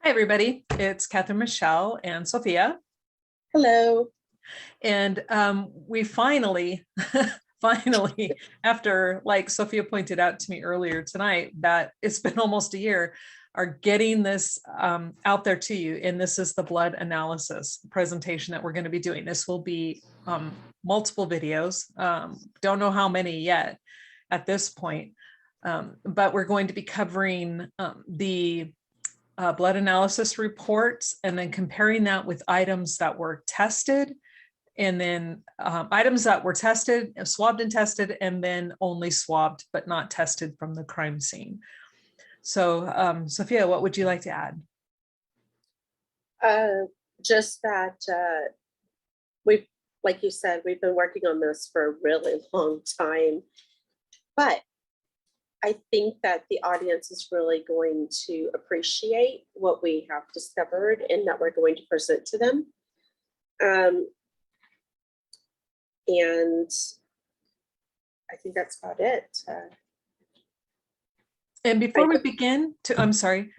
Hi, everybody. It's Catherine, Michelle, and Sophia. Hello. And we finally, finally, after, like Sophia pointed out to me earlier tonight, that it's been almost a year, are getting this out there to you. And this is the blood analysis presentation that we're going to be doing. This will be multiple videos. Don't know how many yet at this point, but we're going to be covering the blood analysis reports and then comparing that with items that were tested, and then items that were tested, swabbed and tested, and then only swabbed but not tested from the crime scene. So Sophia, what would you like to add? Just that we've, like you said, we've been working on this for a really long time, but I think that the audience is really going to appreciate what we have discovered and that we're going to present to them. And I think that's about it. And before we begin, I'm sorry,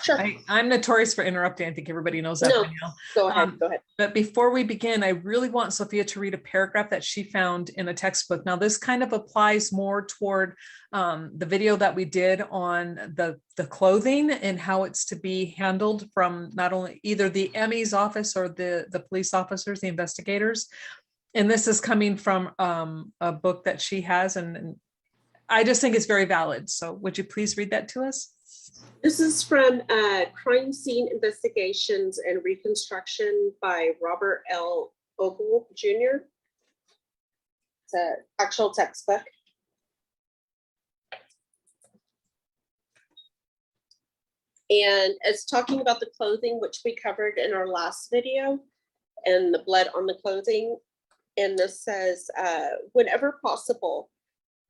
Sure. I'm notorious for interrupting. I think everybody knows that by now. Go ahead, go ahead. But before we begin, I really want Sophia to read a paragraph that she found in a textbook. Now, this kind of applies more toward the video that we did on the clothing and how it's to be handled from not only either the ME's office or the police officers, the investigators. And this is coming from a book that she has, and I just think it's very valid. So would you please read that to us? This is from Crime Scene Investigations and Reconstruction by Robert L. Ogle Jr. It's an actual textbook. And it's talking about the clothing, which we covered in our last video, and the blood on the clothing. And this says, whenever possible,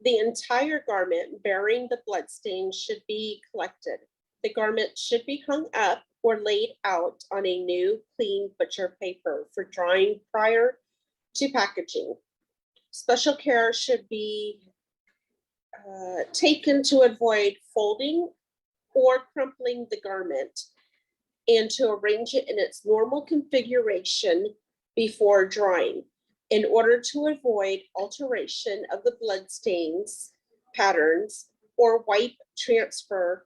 the entire garment bearing the bloodstains should be collected. The garment should be hung up or laid out on a new, clean butcher paper for drying prior to packaging. Special care should be taken to avoid folding or crumpling the garment and to arrange it in its normal configuration before drying, in order to avoid alteration of the bloodstains patterns or wipe transfer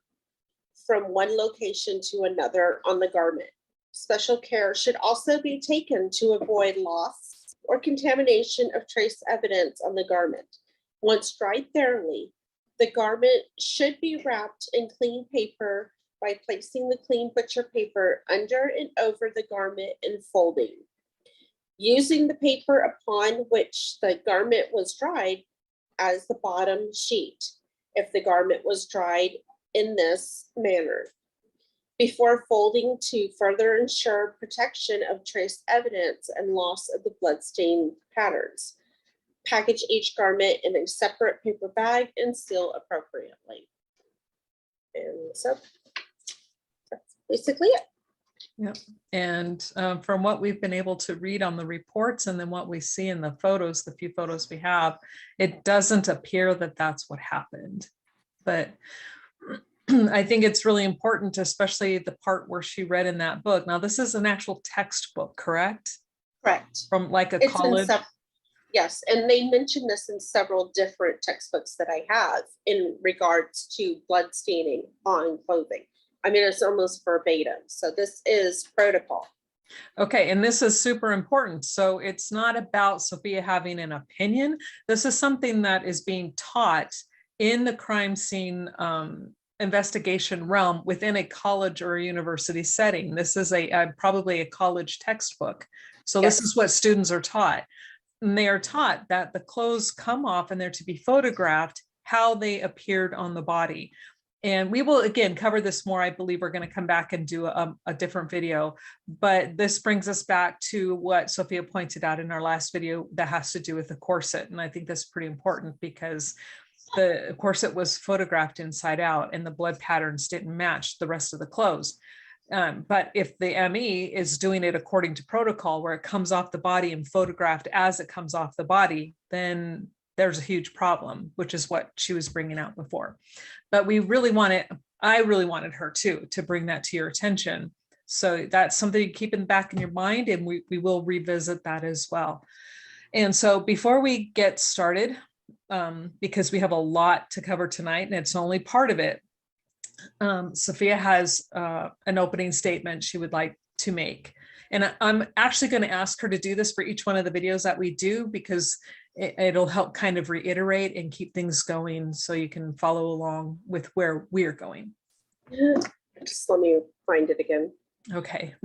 from one location to another on the garment. Special care should also be taken to avoid loss or contamination of trace evidence on the garment. Once dried thoroughly, the garment should be wrapped in clean paper by placing the clean butcher paper under and over the garment and folding, using the paper upon which the garment was dried as the bottom sheet, if the garment was dried in this manner, before folding to further ensure protection of trace evidence and loss of the bloodstain patterns. Package each garment in a separate paper bag and seal appropriately. And so that's basically it. Yep. And from what we've been able to read on the reports and then what we see in the photos, the few photos we have, it doesn't appear that that's what happened. But I think it's really important, especially the part where she read in that book. Now, this is an actual textbook, correct? Correct. From like a college? Yes, and they mentioned this in several different textbooks that I have in regards to blood staining on clothing. I mean, it's almost verbatim. So this is protocol. Okay, and this is super important. So it's not about Sophia having an opinion. This is something that is being taught in the crime scene investigation realm within a college or a university setting. This is probably a college textbook. So Yes. This is what students are taught. And they are taught that the clothes come off and they're to be photographed how they appeared on the body. And we will, again, cover this more. I believe we're going to come back and do a different video. But this brings us back to what Sophia pointed out in our last video that has to do with the corset. And I think that's pretty important because the corset was photographed inside out and the blood patterns didn't match the rest of the clothes. But if the ME is doing it according to protocol, where it comes off the body and photographed as it comes off the body, then there's a huge problem, which is what she was bringing out before. But we really want to I really wanted her to bring that to your attention. So that's something to keep in the back in your mind, and we will revisit that as well. And so before we get started, because we have a lot to cover tonight and it's only part of it, Sophia has an opening statement she would like to make. And I'm actually going to ask her to do this for each one of the videos that we do, because it'll help kind of reiterate and keep things going so you can follow along with where we're going. Just let me find it again. Okay.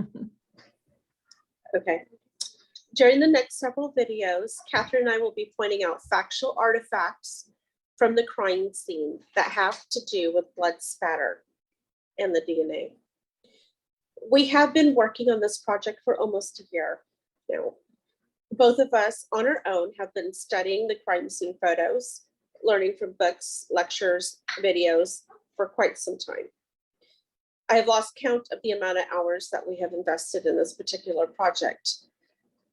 Okay. During the next several videos, Catherine and I will be pointing out factual artifacts from the crime scene that have to do with blood spatter and the DNA. We have been working on this project for almost a year now. Both of us on our own have been studying the crime scene photos, learning from books, lectures, videos for quite some time. I have lost count of the amount of hours that we have invested in this particular project,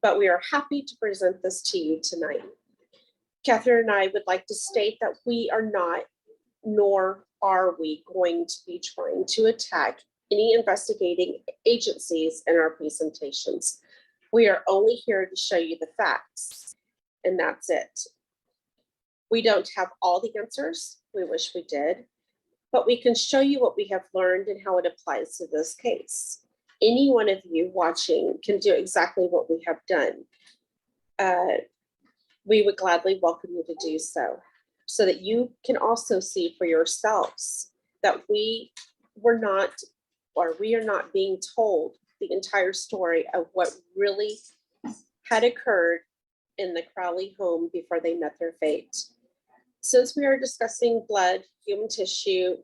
but we are happy to present this to you tonight. Catherine and I would like to state that we are not, nor are we going to be trying to attack any investigating agencies in our presentations. We are only here to show you the facts, and that's it. We don't have all the answers. We wish we did, but we can show you what we have learned and how it applies to this case. Any one of you watching can do exactly what we have done. We would gladly welcome you to do so that you can also see for yourselves that we are not being told the entire story of what really had occurred in the Crowley home before they met their fate. Since we are discussing blood, human tissue,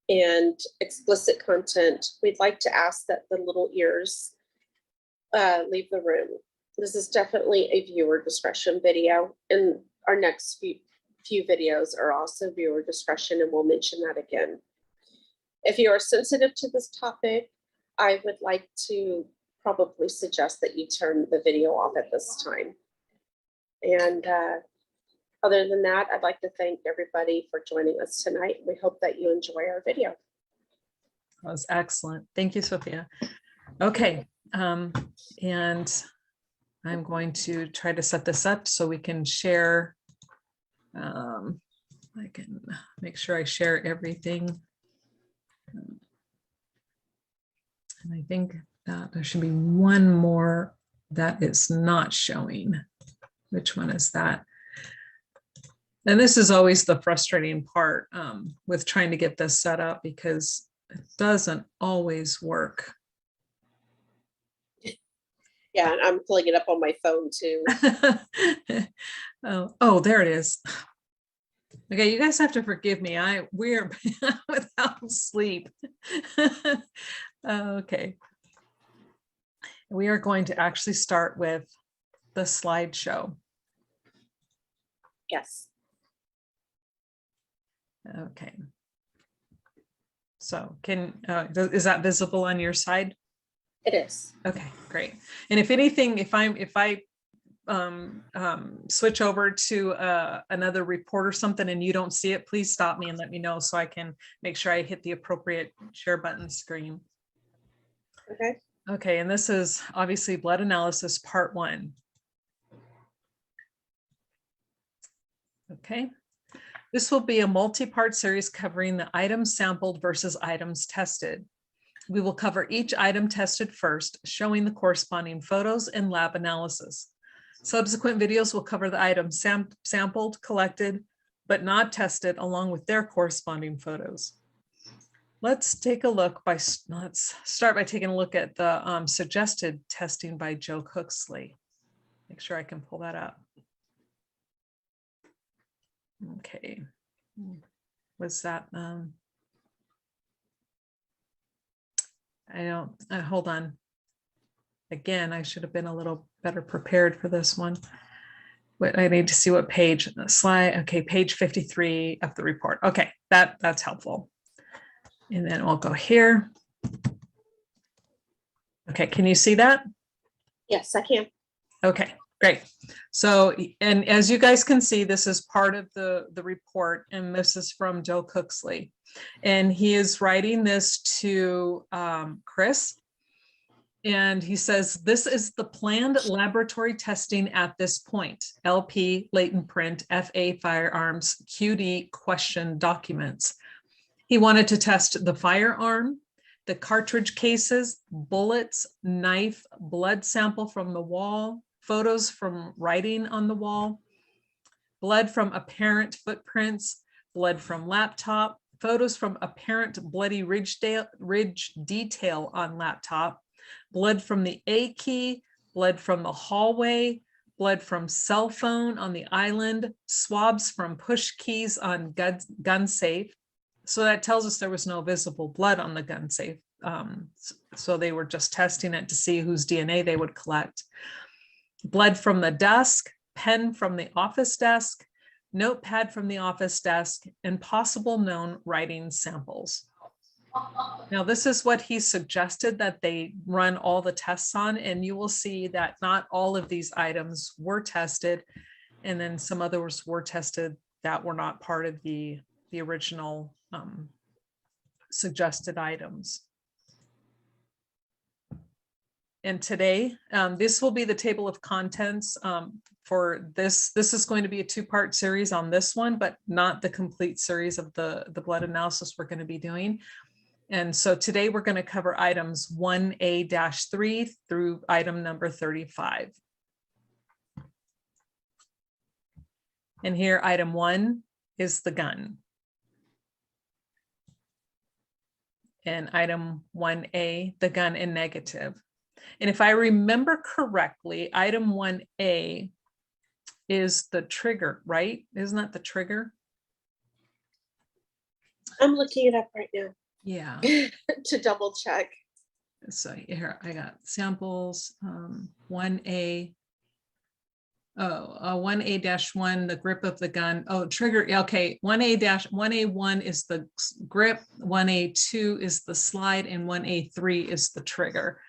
and explicit content, we'd like to ask that the little ears leave the room. This is definitely a viewer discretion video, and our next few videos are also viewer discretion, and we'll mention that again. If you are sensitive to this topic, I would like to probably suggest that you turn the video off at this time. And other than that, I'd like to thank everybody for joining us tonight. We hope that you enjoy our video. That was excellent. Thank you, Sophia. Okay. And I'm going to try to set this up so we can share. I can make sure I share everything. And I think that there should be one more that is not showing. Which one is that? And this is always the frustrating part with trying to get this set up, because it doesn't always work. Yeah, and I'm pulling it up on my phone too. Oh, there it is. Okay, you guys have to forgive me. We're without sleep. Okay. We are going to actually start with the slideshow. Yes. Okay. So is that visible on your side? It is. Okay, great. And if anything, if I switch over to another report or something and you don't see it, please stop me and let me know so I can make sure I hit the appropriate share button screen. Okay. Okay, and this is obviously blood analysis part 1. Okay. This will be a multi-part series covering the items sampled versus items tested. We will cover each item tested first, showing the corresponding photos and lab analysis. Subsequent videos will cover the items sampled, collected, but not tested, along with their corresponding photos. Let's take a look let's start by taking a look at the suggested testing by Joe Cooksley. Make sure I can pull that up. Okay, was that, I don't, hold on. Again, I should have been a little better prepared for this one. But I need to see what page, slide, okay, page 53 of the report. Okay, that's helpful. And then we'll go here. Okay, can you see that? Yes, I can. Okay, Great. So, and as you guys can see, this is part of the report, and this is from Joe Cooksley. And he is writing this to Chris. And he says, this is the planned laboratory testing at this point. LP, latent print, FA firearms, QD question documents. He wanted to test the firearm, the cartridge cases, bullets, knife, blood sample from the wall, photos from writing on the wall, blood from apparent footprints, blood from laptop, photos from apparent bloody ridge detail on laptop, blood from the A key, blood from the hallway, blood from cell phone on the island, swabs from push keys on gun safe. So that tells us there was no visible blood on the gun safe. So they were just testing it to see whose DNA they would collect. Blood from the desk, pen from the office desk, notepad from the office desk, and possible known writing samples. Now, this is what he suggested that they run all the tests on, and you will see that not all of these items were tested, and then some others were tested that were not part of the original suggested items. And today, this will be the table of contents for this. This is going to be a two-part series on this one, but not the complete series of the blood analysis we're going to be doing. And so today we're going to cover items 1A-3 through item number 35. And here, item 1 is the gun. And item 1A, the gun in negative. And if I remember correctly, item 1A is the trigger, right? Isn't that the trigger? I'm looking it up right now. Yeah. To double check. So here I got samples, 1A. Oh, 1A-1, the grip of the gun. Oh, trigger. Okay, 1A-1A1 is the grip, 1A2 is the slide, and 1A3 is the trigger.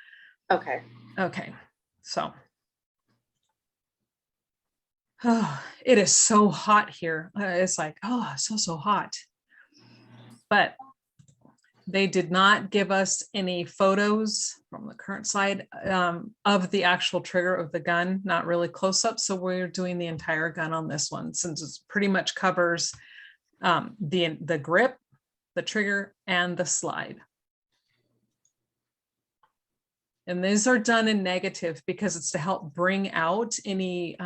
Okay. Okay, so. Oh, it is so hot here. It's like, oh, so hot. But they did not give us any photos from the current slide of the actual trigger of the gun, not really close up. So we're doing the entire gun on this one, since it pretty much covers the grip, the trigger, and the slide. And these are done in negative because it's to help bring out any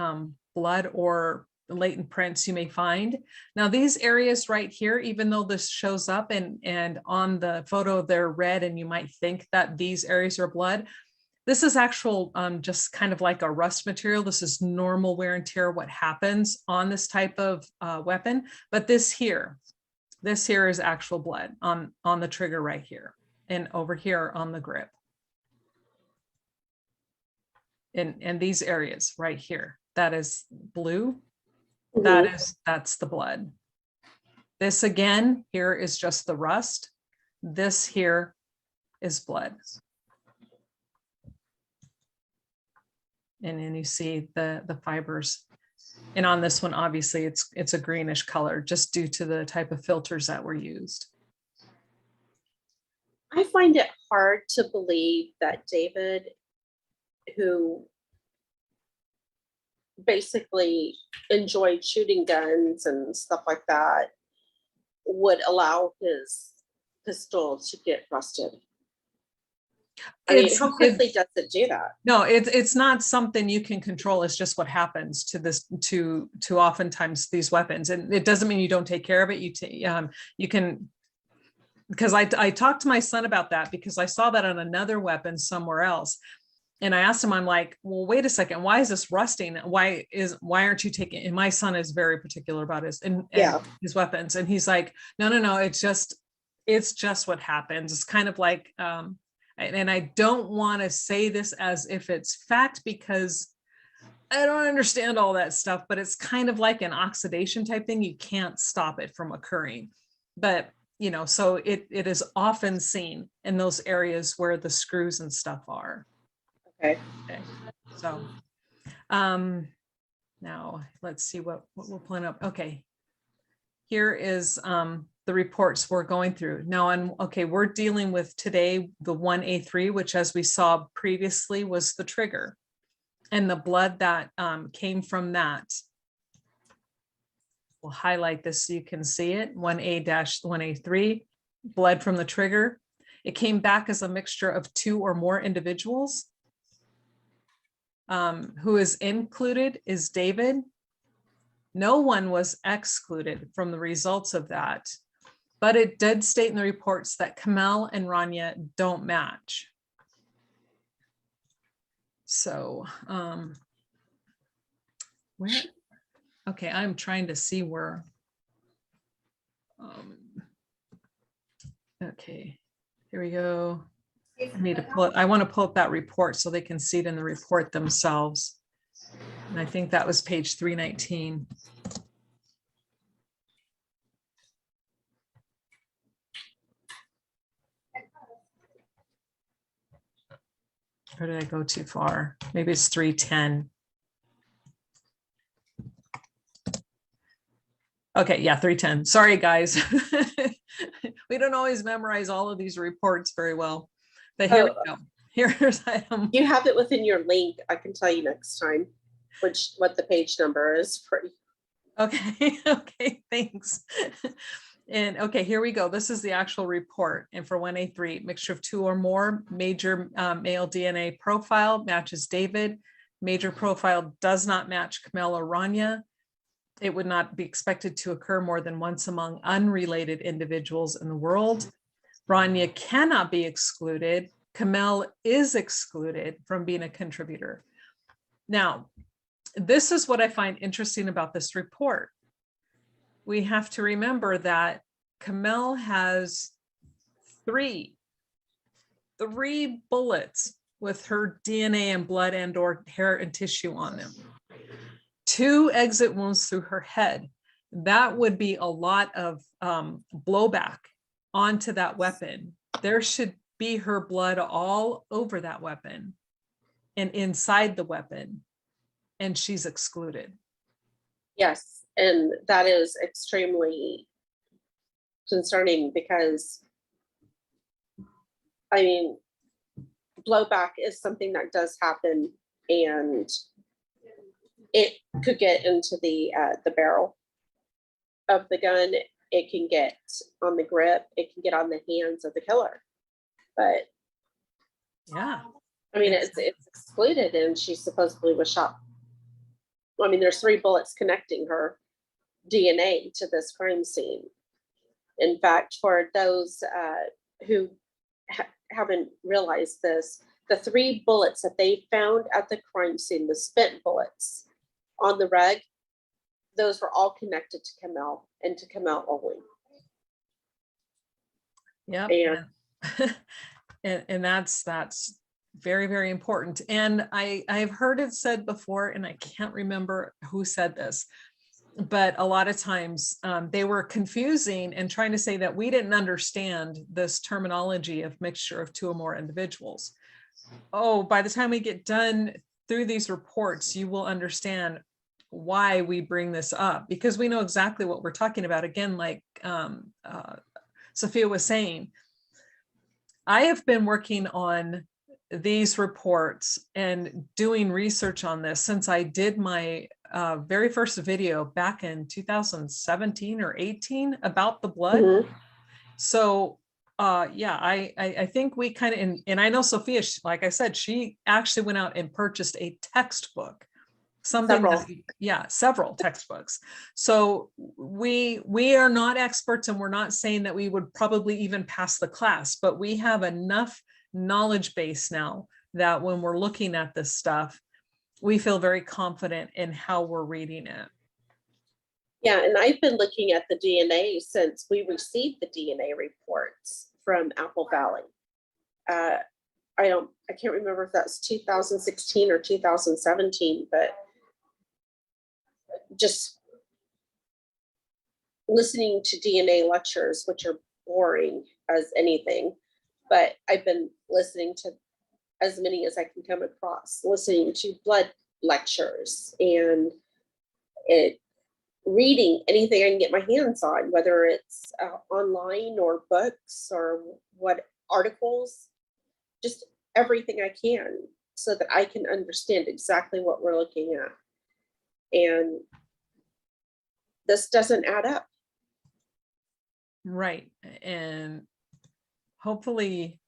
blood or latent prints you may find. Now, these areas right here, even though this shows up and on the photo they're red and you might think that these areas are blood, this is actual just kind of like a rust material. This is normal wear and tear, what happens on this type of weapon. But this here is actual blood on the trigger right here and over here on the grip. And these areas right here, that is blue. That's the blood. This again here is just the rust. This here is blood. And then you see the fibers. And on this one, obviously it's a greenish color just due to the type of filters that were used. I find it hard to believe that David, who basically enjoyed shooting guns and stuff like that, would allow his pistol to get rusted. I mean, how quickly does it do that? No, it's not something you can control. It's just what happens to this, to oftentimes these weapons. And it doesn't mean you don't take care of it. You can, because I talked to my son about that because I saw that on another weapon somewhere else. And I asked him, I'm like, well, wait a second, why is this rusting? Why aren't you taking, and my son is very particular about his weapons. And he's like, no, it's just what happens. It's kind of like, and I don't want to say this as if it's fact because I don't understand all that stuff, but it's kind of like an oxidation type thing. You can't stop it from occurring. But, so it is often seen in those areas where the screws and stuff are. Okay. So Now let's see what we're pulling up. Okay. Here is the reports we're going through now. And okay, we're dealing with today the 1A3, which as we saw previously was the trigger, and the blood that came from that. We'll highlight this so you can see it. 1A-1A3, blood from the trigger. It came back as a mixture of 2 or more individuals. Who is included is David. No one was excluded from the results of that, but it did state in the reports that Kamel and Rania don't match. So, where? Okay, I'm trying to see where. Okay, here we go. I need to pull it. I want to pull up that report so they can see it in the report themselves. And I think that was page 319. Or did I go too far? Maybe it's 310. Okay, yeah, 310. Sorry, guys. We don't always memorize all of these reports very well. But here we go. Here's You have it within your link. I can tell you next time what the page number is for you. Okay, okay, thanks. And okay, here we go. This is the actual report. And for 1A3, mixture of 2 or more, major male DNA profile matches David. Major profile does not match Kamel or Rania. It would not be expected to occur more than once among unrelated individuals in the world. Rania cannot be excluded. Kamel is excluded from being a contributor. Now, this is what I find interesting about this report. We have to remember that Kamel has three bullets with her DNA and blood and or hair and tissue on them. 2 exit wounds through her head. That would be a lot of blowback onto that weapon. There should be her blood all over that weapon and inside the weapon, and she's excluded. Yes, and that is extremely concerning because, I mean, blowback is something that does happen, and it could get into the barrel of the gun. It can get on the grip. It can get on the hands of the killer. But yeah, I mean, it's excluded, and she supposedly was shot. I mean, there's 3 bullets connecting her DNA to this crime scene. In fact, for those who haven't realized this, the 3 bullets that they found at the crime scene, the spent bullets on the rug, those were all connected to Kamel and to Kamel only. Yeah, and that's very, very important. And I've heard it said before, and I can't remember who said this, but a lot of times they were confusing and trying to say that we didn't understand this terminology of mixture of 2 or more individuals. Oh, by the time we get done through these reports, you will understand why we bring this up, because we know exactly what we're talking about. Again, like Sophia was saying, I have been working on these reports and doing research on this since I did my very first video back in 2017 or 18 about the blood. Mm-hmm. So yeah, I think we kind of, and I know Sophia, like I said, she actually went out and purchased a textbook, several textbooks. So we are not experts, and we're not saying that we would probably even pass the class, but we have enough knowledge base now that when we're looking at this stuff, we feel very confident in how we're reading it. Yeah, and I've been looking at the DNA since we received the DNA reports from Apple Valley. I can't remember if that's 2016 or 2017, but just listening to DNA lectures, which are boring as anything, but I've been listening to as many as I can come across, listening to blood lectures and reading anything I can get my hands on, whether it's online or books or what articles, just everything I can so that I can understand exactly what we're looking at. And this doesn't add up. Right. And hopefully,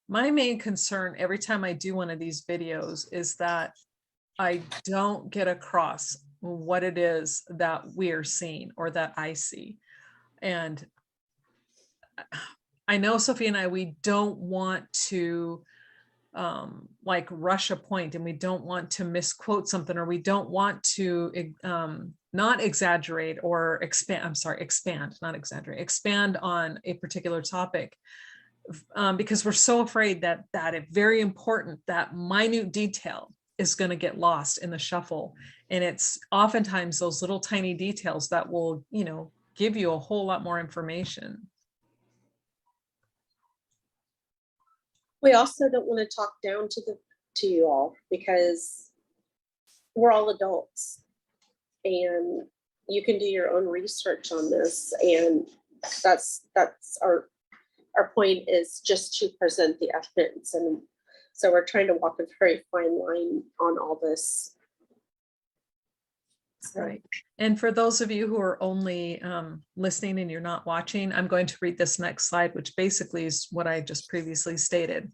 my main concern every time I do one of these videos is that I don't get across what it is that we're seeing or that I see. And I know Sophia and I, we don't want to like rush a point, and we don't want to misquote something, or we don't want to not exaggerate or expand, not exaggerate, expand on a particular topic, because we're so afraid that very important, that minute detail is going to get lost in the shuffle. And it's oftentimes those little tiny details that will, give you a whole lot more information. We also don't want to talk down to you all, because we're all adults and you can do your own research on this. And that's our point, is just to present the evidence. And so we're trying to walk a very fine line on all this. Right. And for those of you who are only listening and you're not watching, I'm going to read this next slide, which basically is what I just previously stated.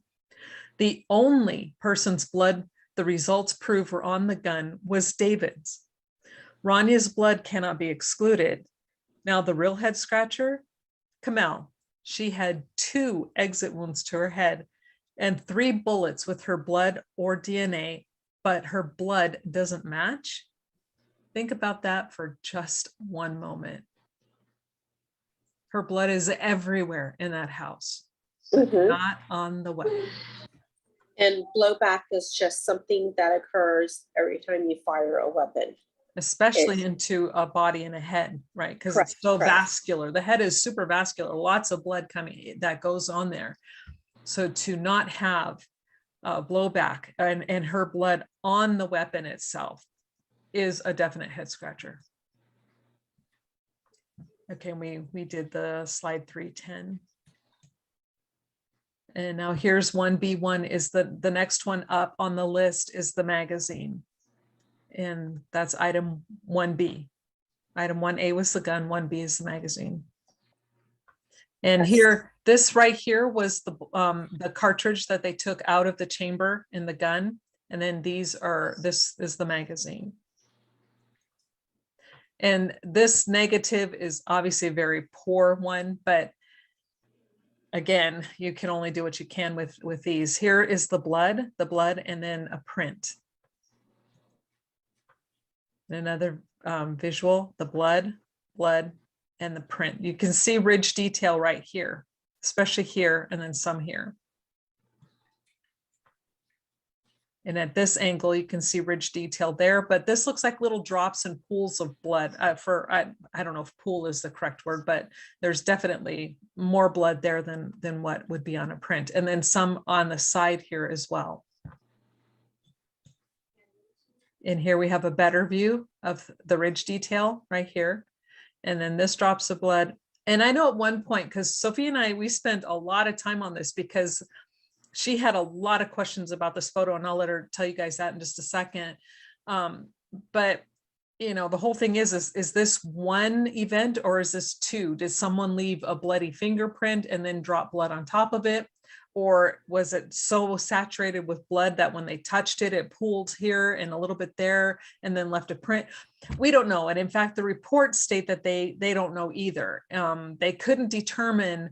The only person's blood the results prove were on the gun was David's. Rania's blood cannot be excluded. Now the real head scratcher, Kamel. She had 2 exit wounds to her head and 3 bullets with her blood or DNA, but her blood doesn't match. Think about that for just one moment. Her blood is everywhere in that house, but not on the weapon. And blowback is just something that occurs every time you fire a weapon. Especially into a body and a head, right? Because it's so vascular. The head is super vascular, lots of blood coming that goes on there. So to not have blowback and her blood on the weapon itself is a definite head scratcher. Okay, we did the slide 310. And now here's 1B1 is the next one up on the list is the magazine. And that's item 1B. Item 1A was the gun, 1B is the magazine. And here, this right here was the cartridge that they took out of the chamber in the gun. And then this is the magazine. And this negative is obviously a very poor one, but again, you can only do what you can with these. Here is the blood, and then a print. Another visual, the blood, and the print. You can see ridge detail right here, especially here, and then some here. And at this angle, you can see ridge detail there, but this looks like little drops and pools of blood. I don't know if pool is the correct word, but there's definitely more blood there than what would be on a print. And then some on the side here as well. And here we have a better view of the ridge detail right here. And then this drops of blood. And I know at one point, because Sophia and I, we spent a lot of time on this because she had a lot of questions about this photo, and I'll let her tell you guys that in just a second. But the whole thing is this one event or is this 2? Did someone leave a bloody fingerprint and then drop blood on top of it? Or was it so saturated with blood that when they touched it, it pooled here and a little bit there and then left a print? We don't know. And in fact, the reports state that they don't know either. They couldn't determine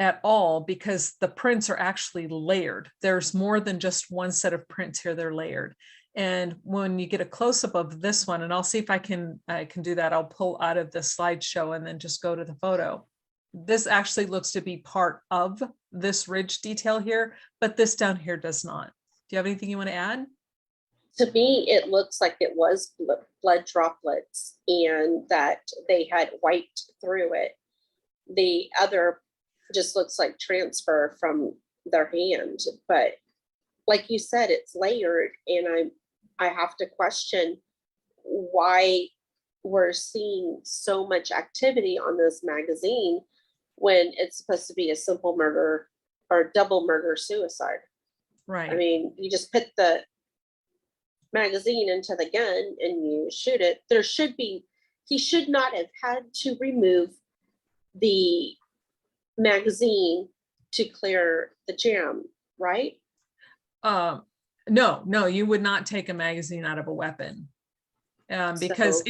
at all because the prints are actually layered. There's more than just one set of prints here, they're layered. And when you get a close-up of this one, and I'll see if I can do that, I'll pull out of the slideshow and then just go to the photo. This actually looks to be part of this ridge detail here, but this down here does not. Do you have anything you want to add? To me, it looks like it was blood droplets and that they had wiped through it. The other just looks like transfer from their hand, but like you said, it's layered, and I have to question why we're seeing so much activity on this magazine when it's supposed to be a simple murder or double murder suicide. Right. I mean, you just put the magazine into the gun and you shoot it. He should not have had to remove the magazine to clear the jam, right? No, you would not take a magazine out of a weapon. Because So,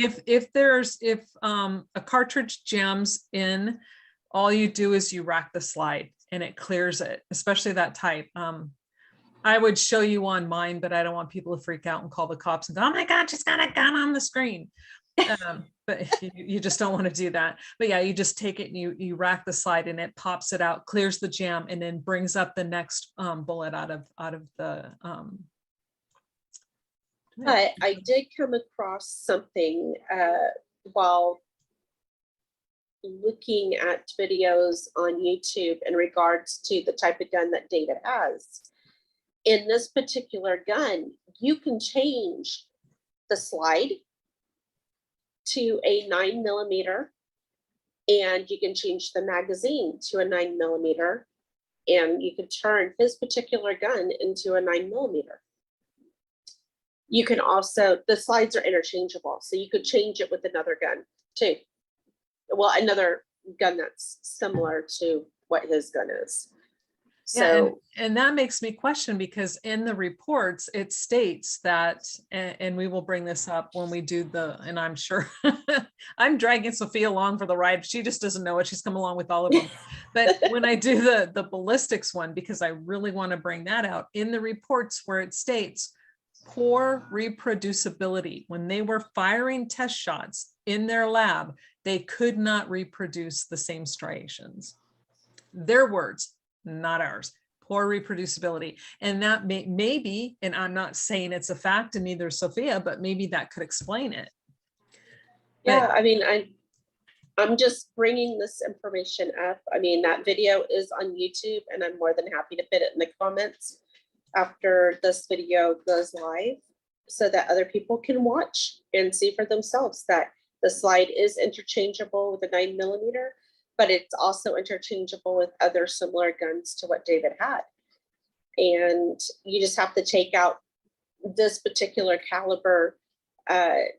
if a cartridge jams in, all you do is you rack the slide and it clears it, especially that type. I would show you on mine, but I don't want people to freak out and call the cops and go, oh my God, she's got a gun on the screen. But you just don't want to do that. But yeah, you just take it and you rack the slide and it pops it out, clears the jam, and then brings up the next bullet out of the but I did come across something while looking at videos on YouTube in regards to the type of gun that David has. In this particular gun, you can change the slide to a 9mm, and you can change the magazine to a 9mm, and you can turn his particular gun into a 9mm. You can also, the slides are interchangeable, so you could change it with another gun too. Well, another gun that's similar to what his gun is. So, yeah, and that makes me question, because in the reports it states that, and we will bring this up when we do and I'm sure I'm dragging Sophia along for the ride. She just doesn't know it. She's come along with all of them. But when I do the ballistics one, because I really want to bring that out, in the reports where it states poor reproducibility, when they were firing test shots in their lab, they could not reproduce the same striations. Their words, not ours. Poor reproducibility. And that maybe, and I'm not saying it's a fact, and neither is Sophia, but maybe that could explain it. yeah, I mean, I'm just bringing this information up. I mean, that video is on YouTube, and I'm more than happy to put it in the comments after this video goes live, so that other people can watch and see for themselves that the slide is interchangeable with a 9mm, but it's also interchangeable with other similar guns to what David had. And you just have to take out this particular caliber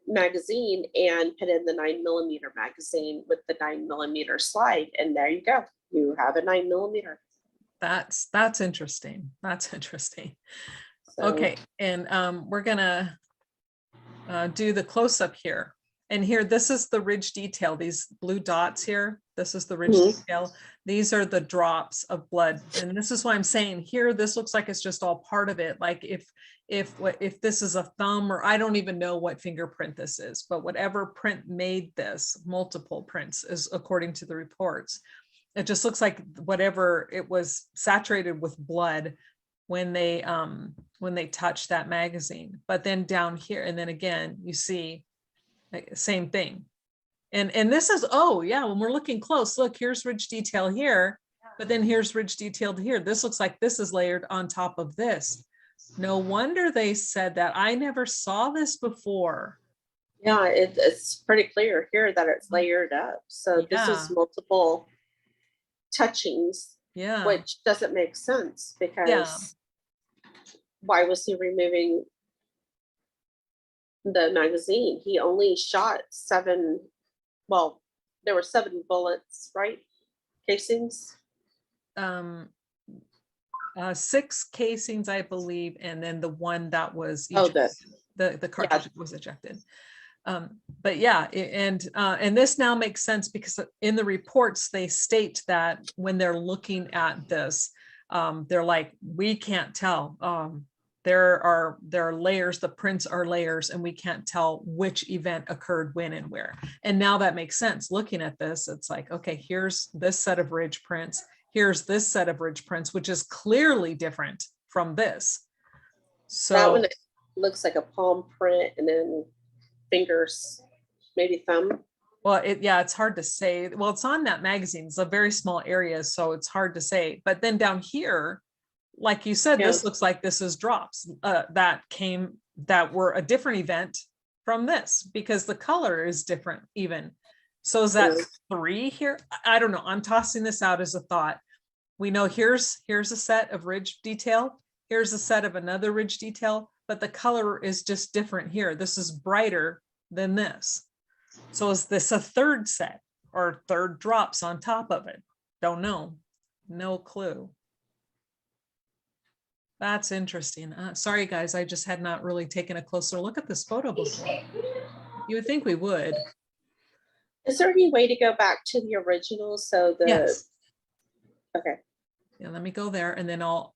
magazine and put in the 9mm magazine with the 9mm slide, and there you go. You have a 9mm. That's interesting. That's interesting. So, Okay, and we're gonna do the close-up here. And here, this is the ridge detail, these blue dots here. This is the ridge detail. These are the drops of blood. And this is why I'm saying here, this looks like it's just all part of it. Like if this is a thumb, or I don't even know what fingerprint this is, but whatever print made this, multiple prints, is according to the reports. It just looks like whatever, it was saturated with blood when they touched that magazine. But then down here, and then again, you see same thing. And this is, oh yeah, when we're looking close, look, here's ridge detail here, but then here's ridge detail here. This looks like this is layered on top of this. No wonder they said that. I never saw this before. yeah, it's pretty clear here that it's layered up. So this is multiple touchings, Yeah, which doesn't make sense, because why was he removing the magazine? He only shot 7, well, there were 7 bullets, right? Casings. 6 casings, I believe, and then the one that was the cartridge was ejected. But yeah, and this now makes sense, because in the reports they state that when they're looking at this, they're like, we can't tell. There are layers, the prints are layers, and we can't tell which event occurred when and where. And now that makes sense. Looking at this, it's like, okay, here's this set of ridge prints. Here's this set of ridge prints, which is clearly different from this. So that one looks like a palm print, and then fingers, maybe thumb. Well, it's hard to say. Well, it's on that magazine. It's a very small area, so it's hard to say. But then down here, like you said, this looks like this is drops that came that were a different event from this, because the color is different even. So is that 3 here? I don't know. I'm tossing this out as a thought. We know here's a set of ridge detail. Here's a set of another ridge detail, but the color is just different here. This is brighter than this. So is this a 3rd set or 3rd drops on top of it? Don't know. No clue. That's interesting. Sorry, guys, I just had not really taken a closer look at this photo before. You would think we would. Is there any way to go back to the original? So the, Yes. Okay. Yeah, let me go there and then I'll,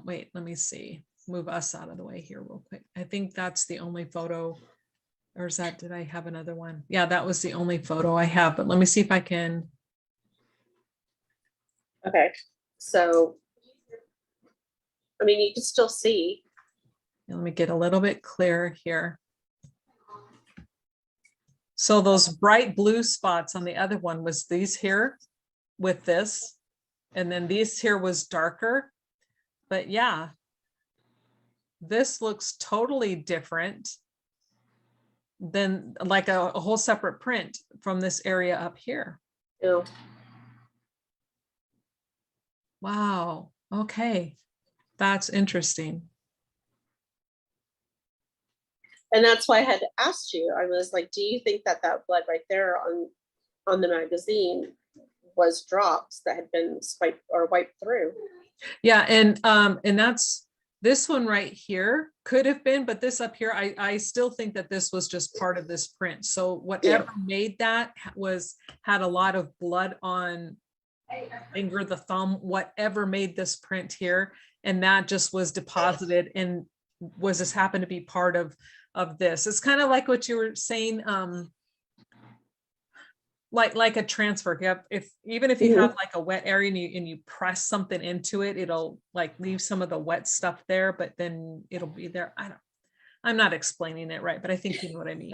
wait, let me see. Move us out of the way here real quick. I think that's the only photo, or is that, did I have another one? Yeah, that was the only photo I have, but let me see if I can. Okay. So, I mean, you can still see. Let me get a little bit clearer here. So those bright blue spots on the other one was these here with this, and then these here was darker. But yeah, this looks totally different than like a whole separate print from this area up here. You know, Wow. Okay. That's interesting. and that's why I had asked you. I was like, do you think that that blood right there on the magazine was drops that had been swiped or wiped through? Yeah, and that's this one right here could have been, but this up here, I still think that this was just part of this print. So whatever made that had a lot of blood on finger, the thumb, whatever made this print here, and that just was deposited and was just happened to be part of this. It's kind of like what you were saying, like a transfer. Yep. Even if you have like a wet area and you press something into it, it'll like leave some of the wet stuff there, but then it'll be there. I'm not explaining it right, but I think you know what I mean.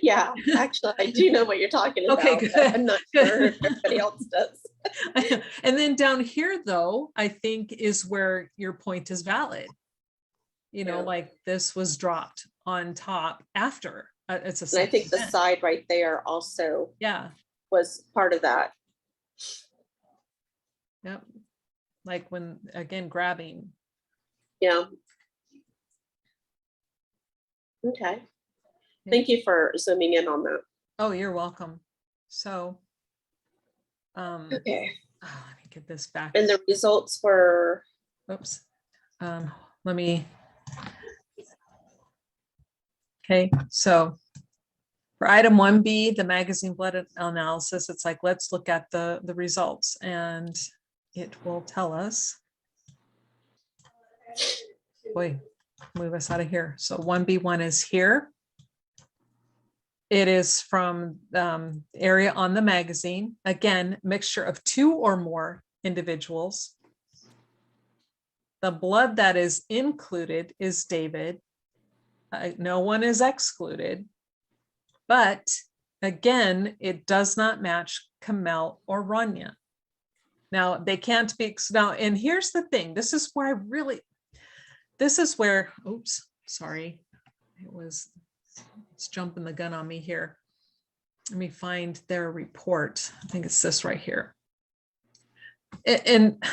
Yeah, actually, I do know what you're talking about. Okay, good. I'm not sure if everybody else does. And then down here, though, I think is where your point is valid. You know, like this was dropped on top after. It's a And I think the event. side right there also was part of that. Yep. Like when, again, grabbing. Yeah. Okay. Thank you for zooming in on that. Oh, you're welcome. So, okay. Oh, let me get this back. And the results were, oops. Let me. Okay, so for item 1B, the magazine blood analysis, it's like, let's look at the results and it will tell us. Boy, move us out of here. So 1B1 is here. It is from area on the magazine. Again, mixture of 2 or more individuals. The blood that is included is David. No one is excluded. But again, it does not match Kamel or Rania. Now they can't be now, and here's the thing. This is where oops, sorry. It's jumping the gun on me here. Let me find their report. I think it's this right here. And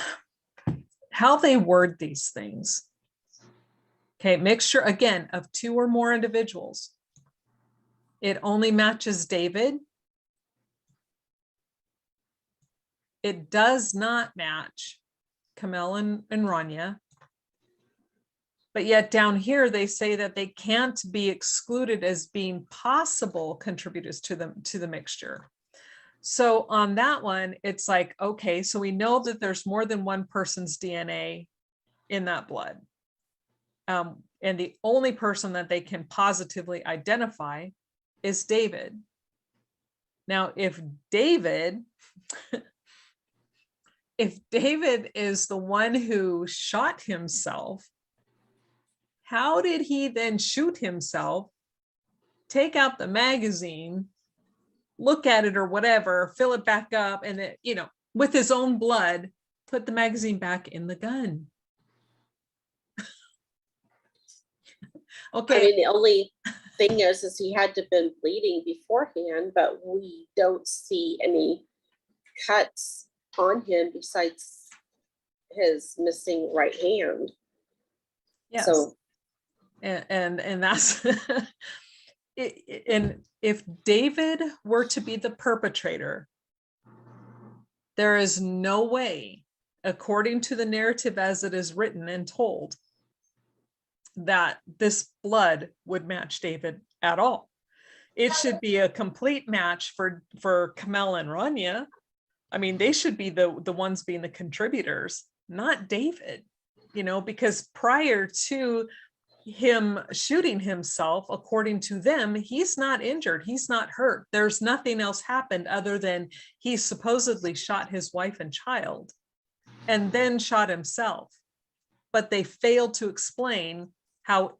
how they word these things. Okay, mixture again of 2 or more individuals. It only matches David. It does not match Kamel and Rania. But yet down here, they say that they can't be excluded as being possible contributors to the mixture. So on that one, it's like, okay, so we know that there's more than one person's DNA in that blood. And the only person that they can positively identify is David. Now, if David is the one who shot himself, how did he then shoot himself, take out the magazine, look at it or whatever, fill it back up, and then, with his own blood, put the magazine back in the gun? I Okay, mean, the only thing is he had to have been bleeding beforehand, but we don't see any cuts on him besides his missing right hand. yes. So And that's and if David were to be the perpetrator, there is no way, according to the narrative as it is written and told, that this blood would match David at all. It should be a complete match for Kamel and Rania. I mean, they should be the ones being the contributors, not David, because prior to him shooting himself, according to them, he's not injured, he's not hurt. There's nothing else happened other than he supposedly shot his wife and child and then shot himself. But they failed to explain how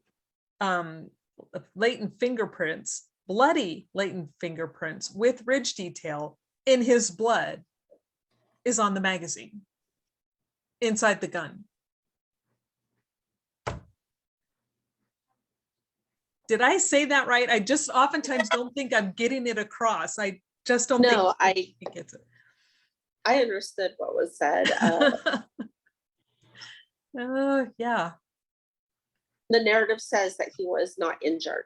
latent fingerprints, bloody latent fingerprints with ridge detail in his blood is on the magazine inside the gun. Did I say that right? I just oftentimes don't think I'm getting it across. I just don't no, think he gets it. I understood what was said. Yeah. The narrative says that he was not injured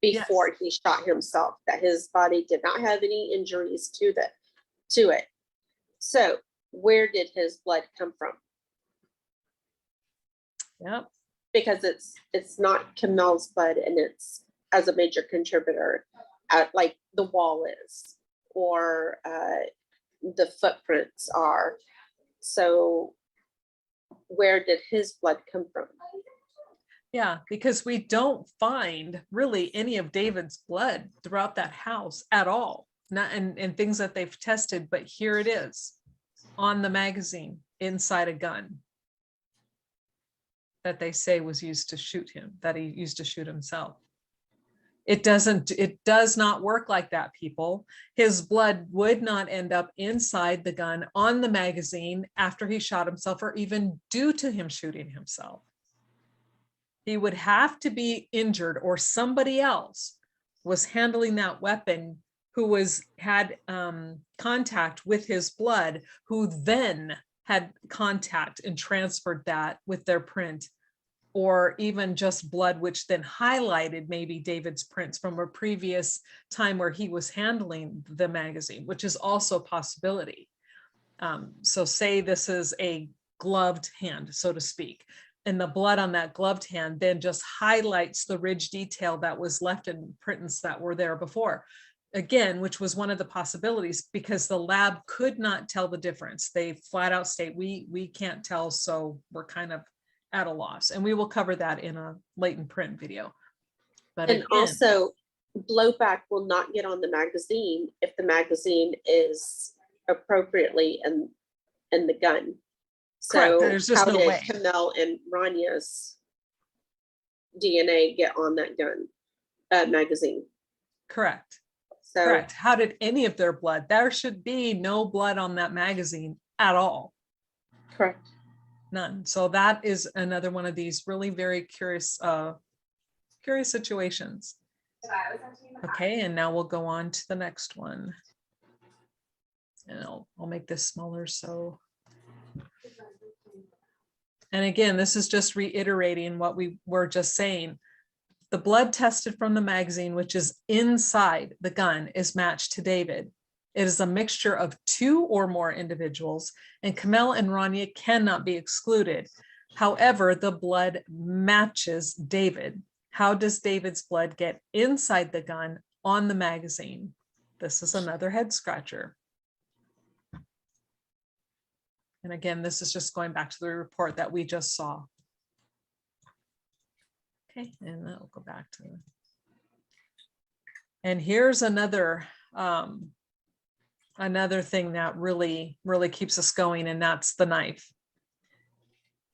before he shot himself, that his body did not have any injuries to it. So where did his blood come from? Yep. Because it's not Kamel's blood, and it's as a major contributor at like the wall is, or the footprints are. So where did his blood come from? Yeah, because we don't find really any of David's blood throughout that house at all. Not and things that they've tested, but here it is on the magazine inside a gun that they say was used to shoot him, that he used to shoot himself. It does not work like that, people. His blood would not end up inside the gun on the magazine after he shot himself, or even due to him shooting himself. He would have to be injured, or somebody else was handling that weapon who had contact with his blood, who then had contact and transferred that with their print, or even just blood, which then highlighted maybe David's prints from a previous time where he was handling the magazine, which is also a possibility. So say this is a gloved hand, so to speak, and the blood on that gloved hand then just highlights the ridge detail that was left in prints that were there before. Again, which was one of the possibilities, because the lab could not tell the difference. They flat out state, we can't tell, so we're kind of at a loss. And we will cover that in a latent print video. But and again, also, blowback will not get on the magazine if the magazine is appropriately in the gun. correct, So there's just how no did way. Kamel and Rania's DNA get on that gun magazine? Correct. So Correct. How did any of their blood? There should be no blood on that magazine at all. correct. None. So that is another one of these really very curious situations. Okay, and now we'll go on to the next one. And I'll make this smaller so. And again, this is just reiterating what we were just saying. The blood tested from the magazine, which is inside the gun, is matched to David. It is a mixture of 2 or more individuals, and Kamel and Rania cannot be excluded. However, the blood matches David. How does David's blood get inside the gun on the magazine? This is another head scratcher. And again, this is just going back to the report that we just saw. Okay, and that'll go back to. And here's another thing that really keeps us going, and that's the knife.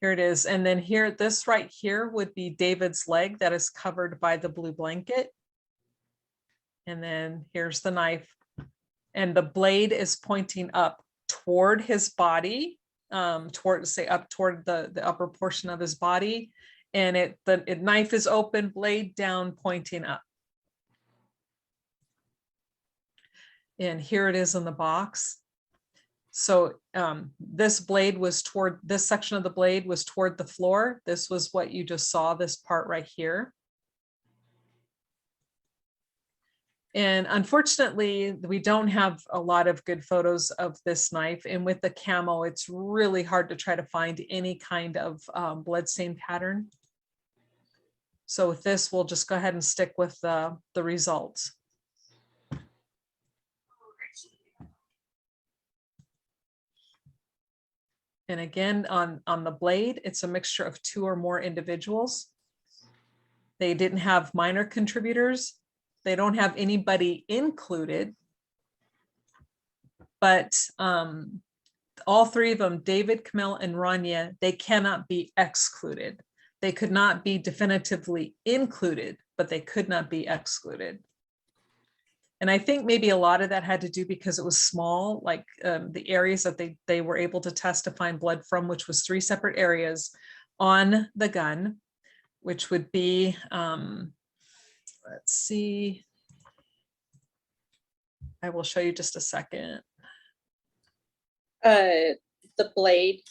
Here it is. And then here, this right here would be David's leg that is covered by the blue blanket. And then here's the knife, and the blade is pointing up toward his body, up toward the upper portion of his body. and the knife is open, blade down, pointing up. And here it is in the box. So this section of the blade was toward the floor. This was what you just saw, this part right here. And unfortunately, we don't have a lot of good photos of this knife. And with the camo, it's really hard to try to find any kind of bloodstain pattern. So with this, we'll just go ahead and stick with the results. And again, on the blade, it's a mixture of 2 or more individuals. They didn't have minor contributors. They don't have anybody included, but all 3 of them, David, Camille, and Rania, they cannot be excluded. They could not be definitively included, but they could not be excluded. And I think maybe a lot of that had to do because it was small, like the areas that they were able to test to find blood from, which was 3 separate areas on the gun, which would be, let's see, I will show you just a second. The blade.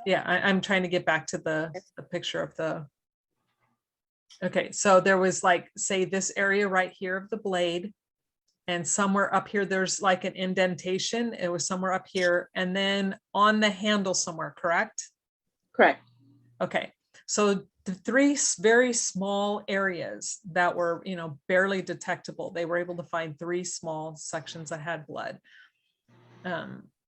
Yeah, I'm trying to get back to the picture of the, okay, so there was like, say this area right here of the blade, and somewhere up here, there's like an indentation. It was somewhere up here, and then on the handle somewhere, correct? Correct. Okay, so the 3 very small areas that were, barely detectable, they were able to find 3 small sections that had blood.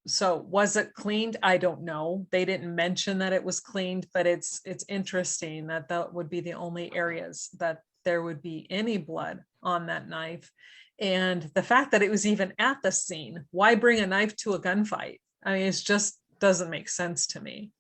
So was it cleaned? I don't know. They didn't mention that it was cleaned, but it's interesting that that would be the only areas that there would be any blood on that knife. And the fact that it was even at the scene, why bring a knife to a gunfight? I mean, it just doesn't make sense to me.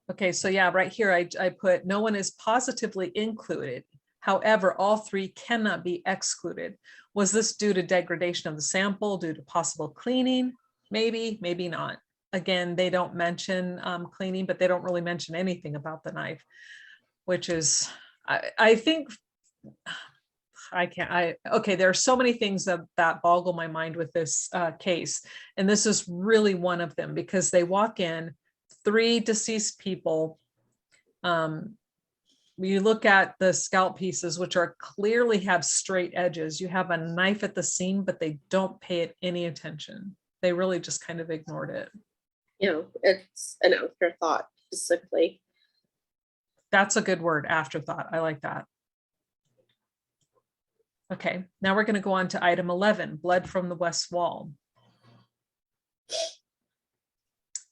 Okay, so yeah, right here, I put no one is positively included. However, all 3 cannot be excluded. Was this due to degradation of the sample, due to possible cleaning? Maybe, maybe not. Again, they don't mention cleaning, but they don't really mention anything about the knife, which is, I think, okay, there are so many things that boggle my mind with this case. And this is really one of them, because they walk in, 3 deceased people. You look at the scalp pieces, which are clearly have straight edges. You have a knife at the scene, but they don't pay it any attention. They really just kind of ignored it. It's an afterthought, basically. That's a good word, afterthought. I like that. Okay, now we're going to go on to item 11, blood from the west wall.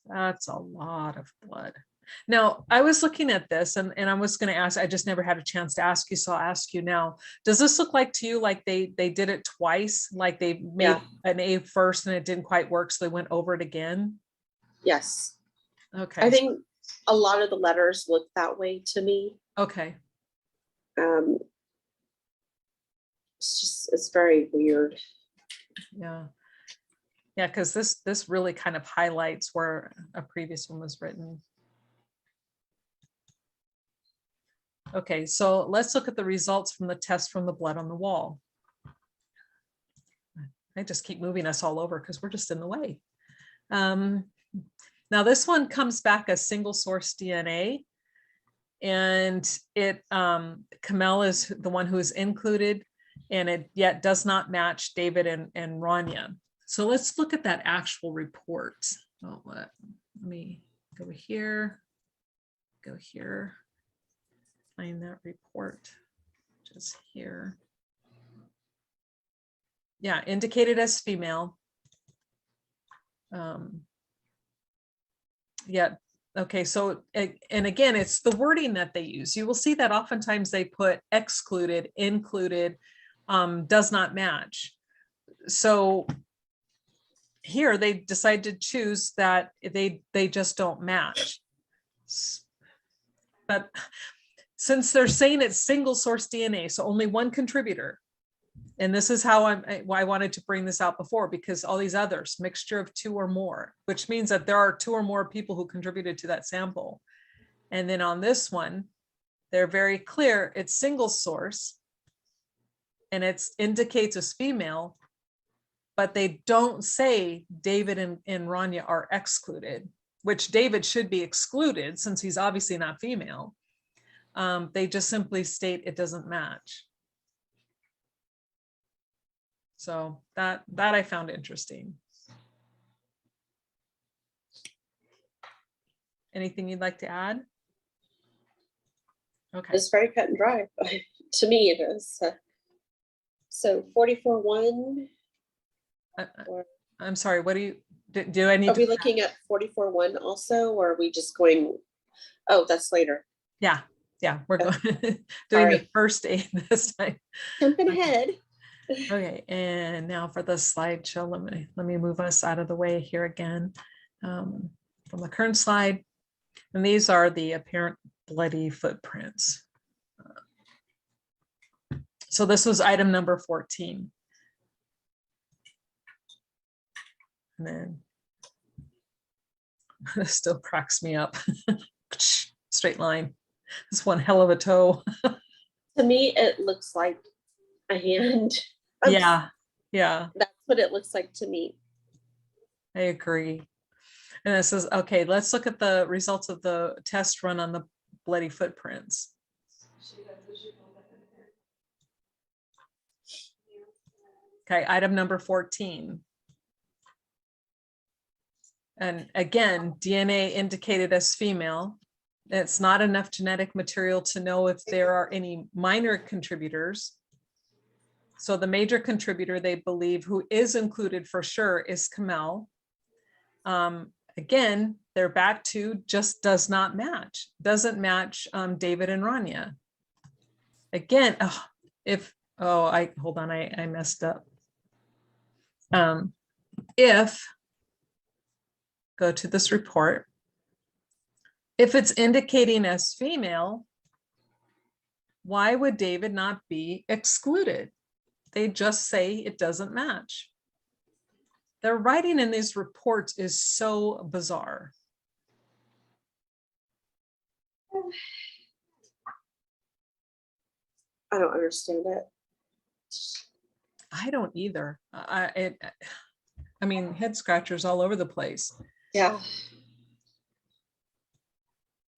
That's a lot of blood. Now, I was looking at this and I was going to ask, I just never had a chance to ask you, so I'll ask you now. Does this look like to you like they did it twice, like they made an A first and it didn't quite work, so they went over it again? Yes. Okay. I think a lot of the letters look that way to me. Okay. It's very weird. Yeah. Yeah, because this really kind of highlights where a previous one was written. Okay, so let's look at the results from the test from the blood on the wall. I just keep moving us all over because we're just in the way. Now this one comes back as single source DNA, and it Kamel is the one who is included, and it yet does not match David and Rania. So let's look at that actual report. Oh, let me go here, find that report, just here. Yeah, indicated as female. Yeah, okay, so, and again, it's the wording that they use. You will see that oftentimes they put excluded, included, does not match. So here they decide to choose that they just don't match. But since they're saying it's single source DNA, so only one contributor. And this is how why I wanted to bring this out before, because all these others, mixture of 2 or more, which means that there are 2 or more people who contributed to that sample. And then on this one, they're very clear, it's single source and it indicates as female, but they don't say David and Rania are excluded, which David should be excluded since he's obviously not female. They just simply state it doesn't match. So that I found interesting. Anything you'd like to add? Okay. It's very cut and dry. To me, it is. So 44.1. I'm sorry, what do I need Are we looking at 44.1 also, or are we just going, oh, that's later. Yeah, we're going doing the first aid this time. Jumping ahead. Okay, and now for the slideshow, let me move us out of the way here again from the current slide. And these are the apparent bloody footprints. So this was item number 14. And then this still cracks me up. Straight line. It's one hell of a toe. To me, it looks like a hand. Yeah. That's what it looks like to me. I agree. And it says, okay, let's look at the results of the test run on the bloody footprints. Okay, item number 14. And again, DNA indicated as female. It's not enough genetic material to know if there are any minor contributors. So the major contributor, they believe, who is included for sure, is Kamel. Again, they're back to just does not match, doesn't match David and Rania. Again, hold on, I messed up. If, go to this report, if it's indicating as female, why would David not be excluded? They just say it doesn't match. Their writing in these reports is so bizarre. I don't understand it. I don't either. I mean, head scratchers all over the place. Yeah.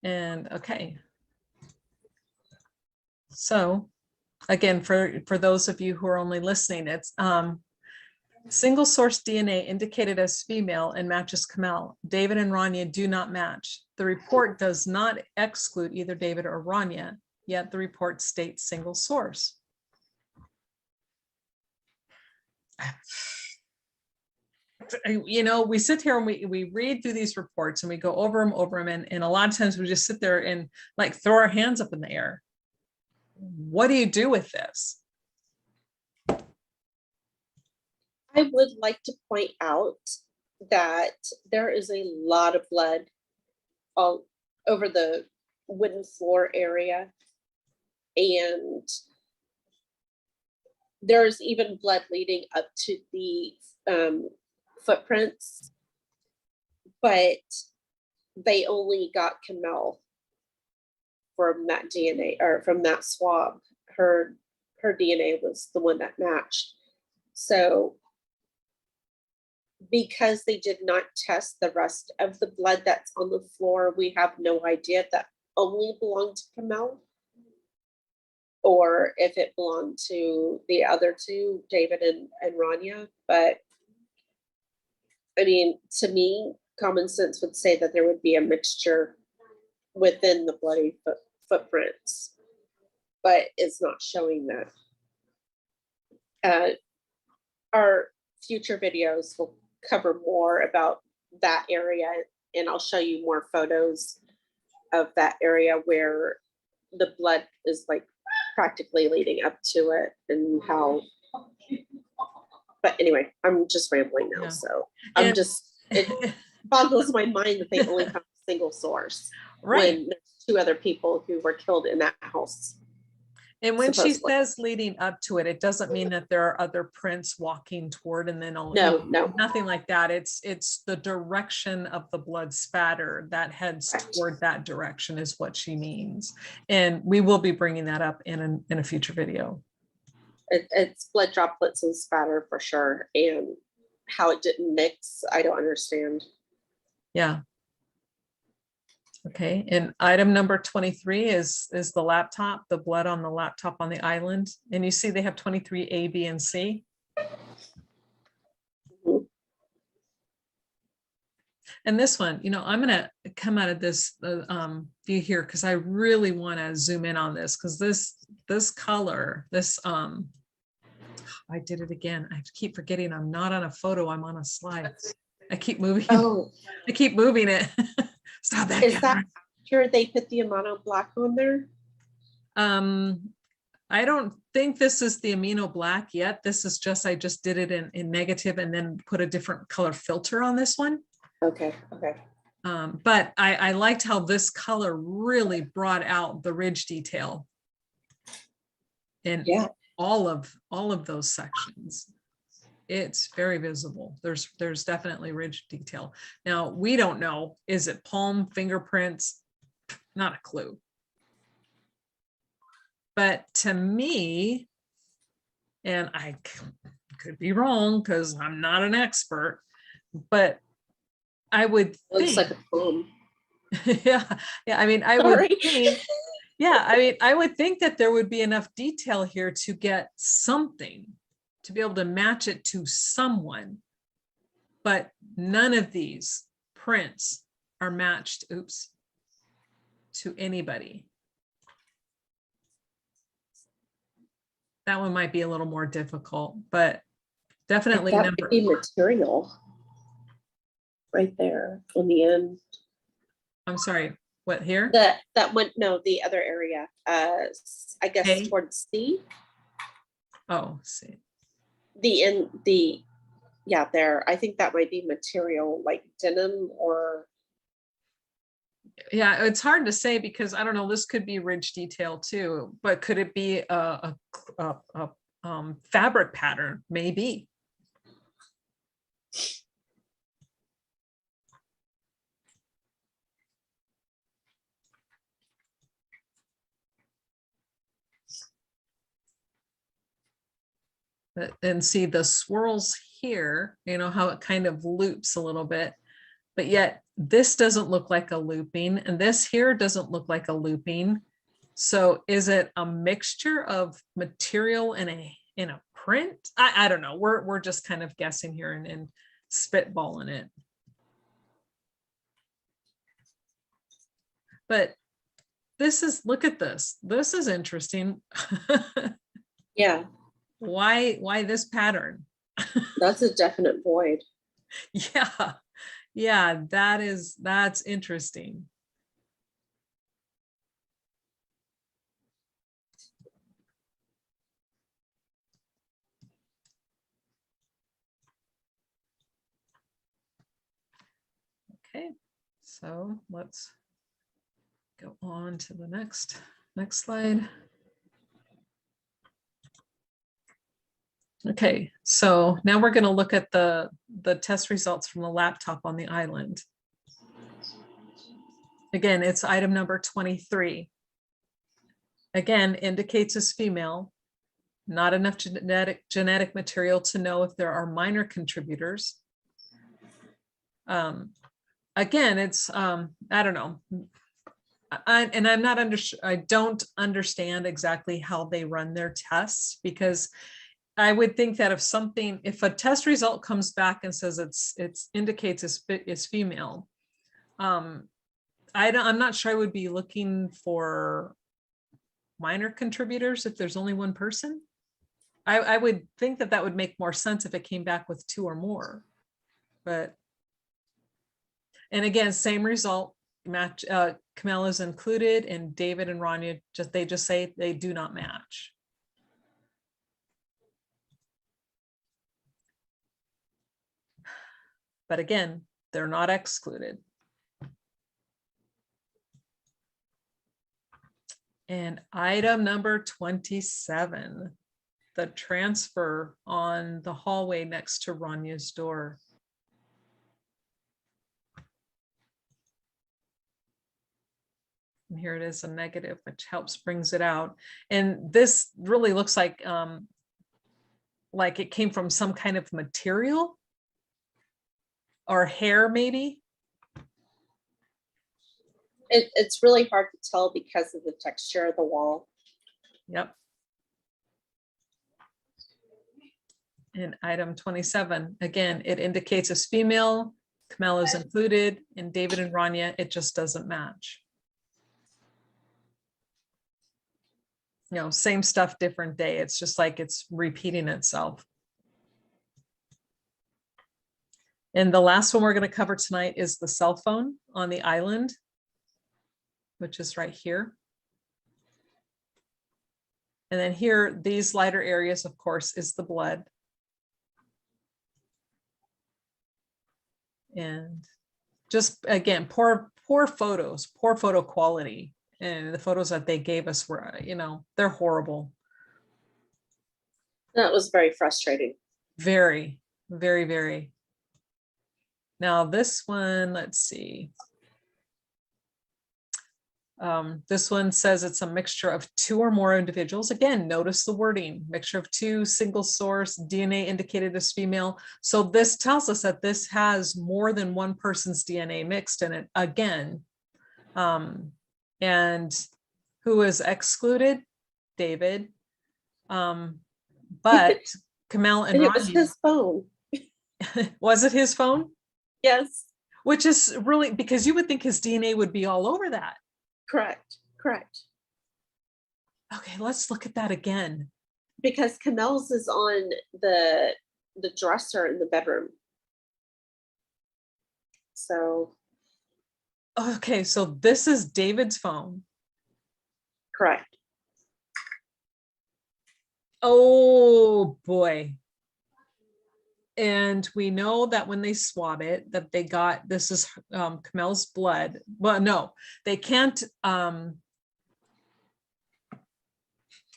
And okay. So again, for those of you who are only listening, it's single source DNA indicated as female and matches Kamel. David and Rania do not match. The report does not exclude either David or Rania, yet the report states single source. You know, we sit here and we read through these reports and we go over them, and a lot of times we just sit there and like throw our hands up in the air. What do you do with this? I would like to point out that there is a lot of blood all over the wooden floor area, and there's even blood leading up to the footprints, but they only got Kamel from that DNA, or from that swab. Her DNA was the one that matched. So because they did not test the rest of the blood that's on the floor, we have no idea if that only belonged to Kamel or if it belonged to the other two, David and Rania. But I mean, to me, common sense would say that there would be a mixture within the bloody footprints, but it's not showing that. Our future videos will cover more about that area, and I'll show you more photos of that area where the blood is like practically leading up to it, and how. But anyway, I'm just rambling now. Yeah. So it boggles my mind that they only have a single source, right? When there's 2 other people who were killed in that house. And when she Supposedly. says leading up to it, it doesn't mean that there are other prints walking toward and then No, no. nothing like that. It's the direction of the blood spatter that heads Correct. toward that direction is what she means. And we will be bringing that up in a future video. It's blood droplets and spatter for sure. And how it didn't mix, I don't understand. Yeah. Okay, and item number 23 is the laptop, the blood on the laptop on the island. And you see they have 23 A, B, and C. Mhm. And this one, you know, I'm gonna come out of this view here because I really want to zoom in on this because this color, this I did it again. I keep forgetting I'm not on a photo, I'm on a slide. I keep moving. Oh, I keep moving it. Stop that. is that Catherine. here they put the amino black on there? I don't think this is the amino black yet. This is just, I just did it in negative and then put a different color filter on this one. Okay, okay. But I liked how this color really brought out the ridge detail in Yeah. all of those sections. It's very visible. There's definitely ridge detail. Now, we don't know, is it palm, fingerprints? Not a clue. But to me, and I could be wrong because I'm not an expert, but I would Looks think, like a palm. yeah, I mean, I would think, yeah, I mean, I would think that there would be enough detail here to get something, to be able to match it to someone, but none of these prints are matched, oops, to anybody. That one might be a little more difficult, but definitely That number. might be material right there on the end. I'm sorry, what here? That one, no, the other area. I guess A? towards C. Oh, see. Yeah, there. I think that might be material like denim or Yeah, it's hard to say because I don't know, this could be ridge detail too, but could it be a fabric pattern? Maybe. And see the swirls here, you know, how it kind of loops a little bit, but yet this doesn't look like a looping and this here doesn't look like a looping. So is it a mixture of material in a print? I don't know. We're just kind of guessing here and spitballing it. But this is, look at this. This is interesting. yeah, Why this pattern? that's a definite void. Yeah. Yeah, that's interesting. Okay, so let's go on to the next slide. Okay, so now we're going to look at the test results from the laptop on the island. Again, it's item number 23. Again, indicates as female, not enough genetic material to know if there are minor contributors. Again, it's I don't know. I don't understand exactly how they run their tests because I would think that if a test result comes back and says it indicates it's female, I'm not sure I would be looking for minor contributors if there's only one person. I would think that would make more sense if it came back with 2 or more, but. And again, same result, match, Camille is included and David and Rania, they just say they do not match. But again, they're not excluded. And item number 27, the transfer on the hallway next to Ranya's door. And here it is, a negative, which helps brings it out. And this really looks like it came from some kind of material or hair, maybe. It's really hard to tell because of the texture of the wall. Yep. And item 27, again, it indicates it's female, Kamel is included, and David and Rania, it just doesn't match. You know, same stuff, different day. It's just like it's repeating itself. And the last one we're going to cover tonight is the cell phone on the island, which is right here. And then here, these lighter areas, of course, is the blood. And just, again, poor photos, poor photo quality. And the photos that they gave us were, you know, they're horrible. That was very frustrating. Very, very, very. Now this one, let's see. This one says it's a mixture of 2 or more individuals. Again, notice the wording, mixture of 2, single source, DNA indicated as female. So this tells us that this has more than one person's DNA mixed in it again. And who is excluded? David. But Kamel and it was his phone. Was it his phone? Yes. Which is really, because you would think his DNA would be all over that. Correct. Okay, let's look at that again. Because Kamel's is on the dresser in the bedroom. So. Okay, so this is David's phone. Correct. Oh boy. And we know that when they swab it, that they got, this is Kamel's blood. Well, no, they can't. Kamel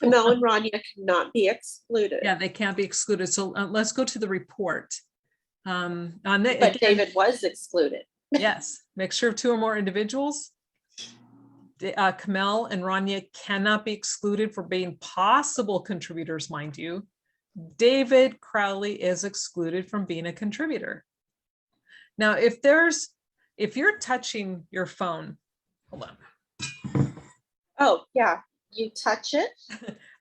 and Rania cannot be excluded. Yeah, they can't be excluded. So let's go to the report. But again, David was excluded. Yes, mixture of 2 or more individuals. Kamel and Rania cannot be excluded for being possible contributors, mind you. David Crowley is excluded from being a contributor. Now, if you're touching your phone, hold on. Oh, yeah. You touch it.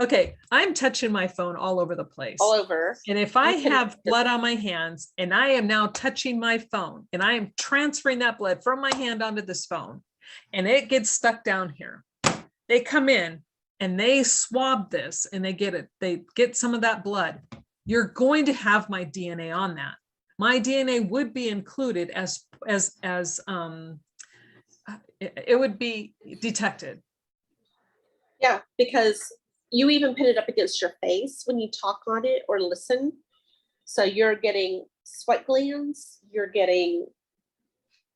Okay, I'm touching my phone all over the place. All over. And if I have blood on my hands and I am now touching my phone and I am transferring that blood from my hand onto this phone and it gets stuck down here, they come in and they swab this and they get some of that blood. You're going to have my DNA on that. My DNA would be included as it would be detected. Yeah, because you even put it up against your face when you talk on it or listen. So you're getting sweat glands, you're getting.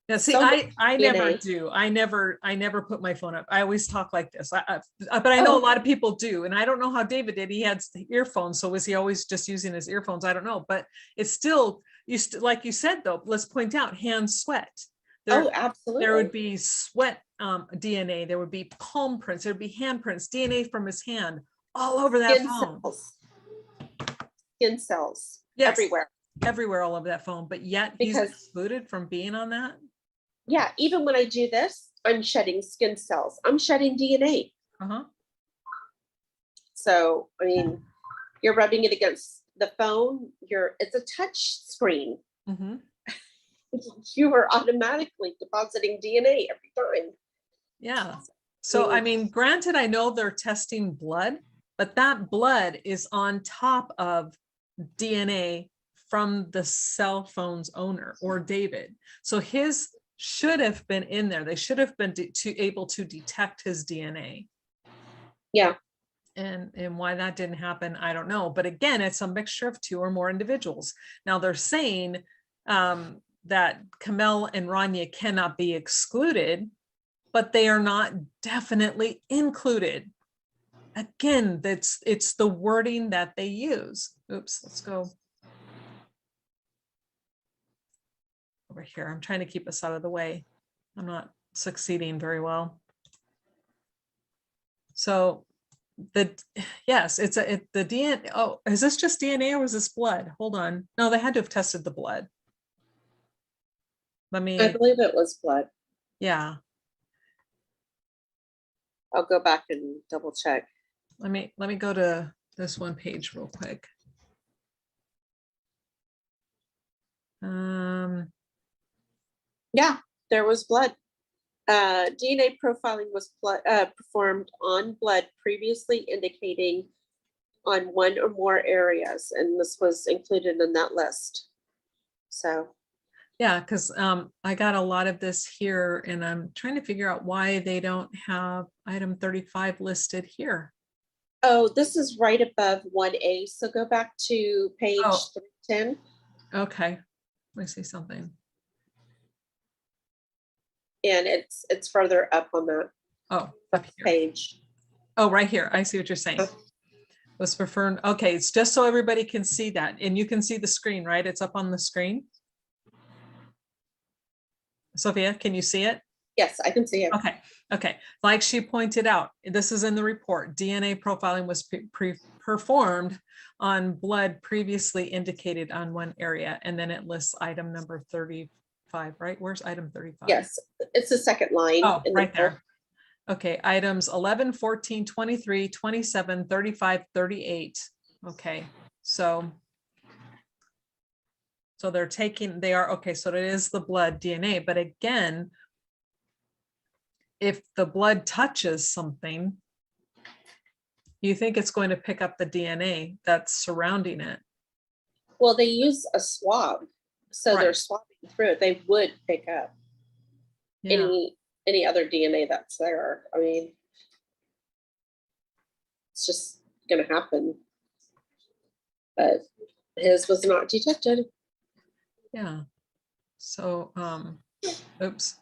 Yeah, see, I never do. I never put my phone up. I always talk like this. But I know a lot of people do. And I don't know how David did. He had earphones. So was he always just using his earphones? I don't know. But it's still, like you said, though, let's point out, hands sweat. Absolutely. There would be sweat DNA. There would be palm prints. There would be handprints, DNA from his hand all over that phone. Skin cells. Yes, everywhere all over that phone. But yet he's excluded from being on that. Yeah, even when I do this, I'm shedding skin cells. I'm shedding DNA. So, I mean, you're rubbing it against the phone. It's a touch screen. You are automatically depositing DNA every time. Yeah. So, I mean, granted, I know they're testing blood, but that blood is on top of DNA from the cell phone's owner or David. So his should have been in there. They should have been able to detect his DNA. Yeah. And why that didn't happen, I don't know. But again, it's a mixture of 2 or more individuals. Now they're saying that Kamel and Rania cannot be excluded but they are not definitely included. Again, it's the wording that they use. Oops, let's go over here. I'm trying to keep us out of the way. I'm not succeeding very well. So yes, the DNA. Oh, is this just DNA or was this blood? Hold on. No, they had to have tested the blood. Let I me, believe it was blood. yeah, I'll go back and double check. let me go to this one page real quick. Yeah, there was blood. DNA profiling was performed on blood previously indicating on one or more areas, and this was included in that list. So Yeah, because I got a lot of this here and I'm trying to figure out why they don't have item 35 listed here. oh, this is right above 1A. So go back to page Oh. 310. Okay, let me see something. And it's further up on that Oh, up here. page. Oh, right here. I see what you're saying. Was preferred. Okay, it's just so everybody can see that. And you can see the screen, right? It's up on the screen. Sophia, can you see it? Yes, I can see it. Okay, okay. Like she pointed out, this is in the report. DNA profiling was performed on blood previously indicated on one area, and then it lists item number 35, right? Where's item 35? Yes, it's the second line. Oh, right there. Okay, items 11, 14, 23, 27, 35, 38. Okay, so they are, okay, so it is the blood DNA, but again, if the blood touches something, you think it's going to pick up the DNA that's surrounding it. Well, they use a swab, so they're Right. swabbing through it. They would pick up Yeah. any other DNA that's there. I mean, it's just gonna happen. But his was not detected. Yeah. So, oops.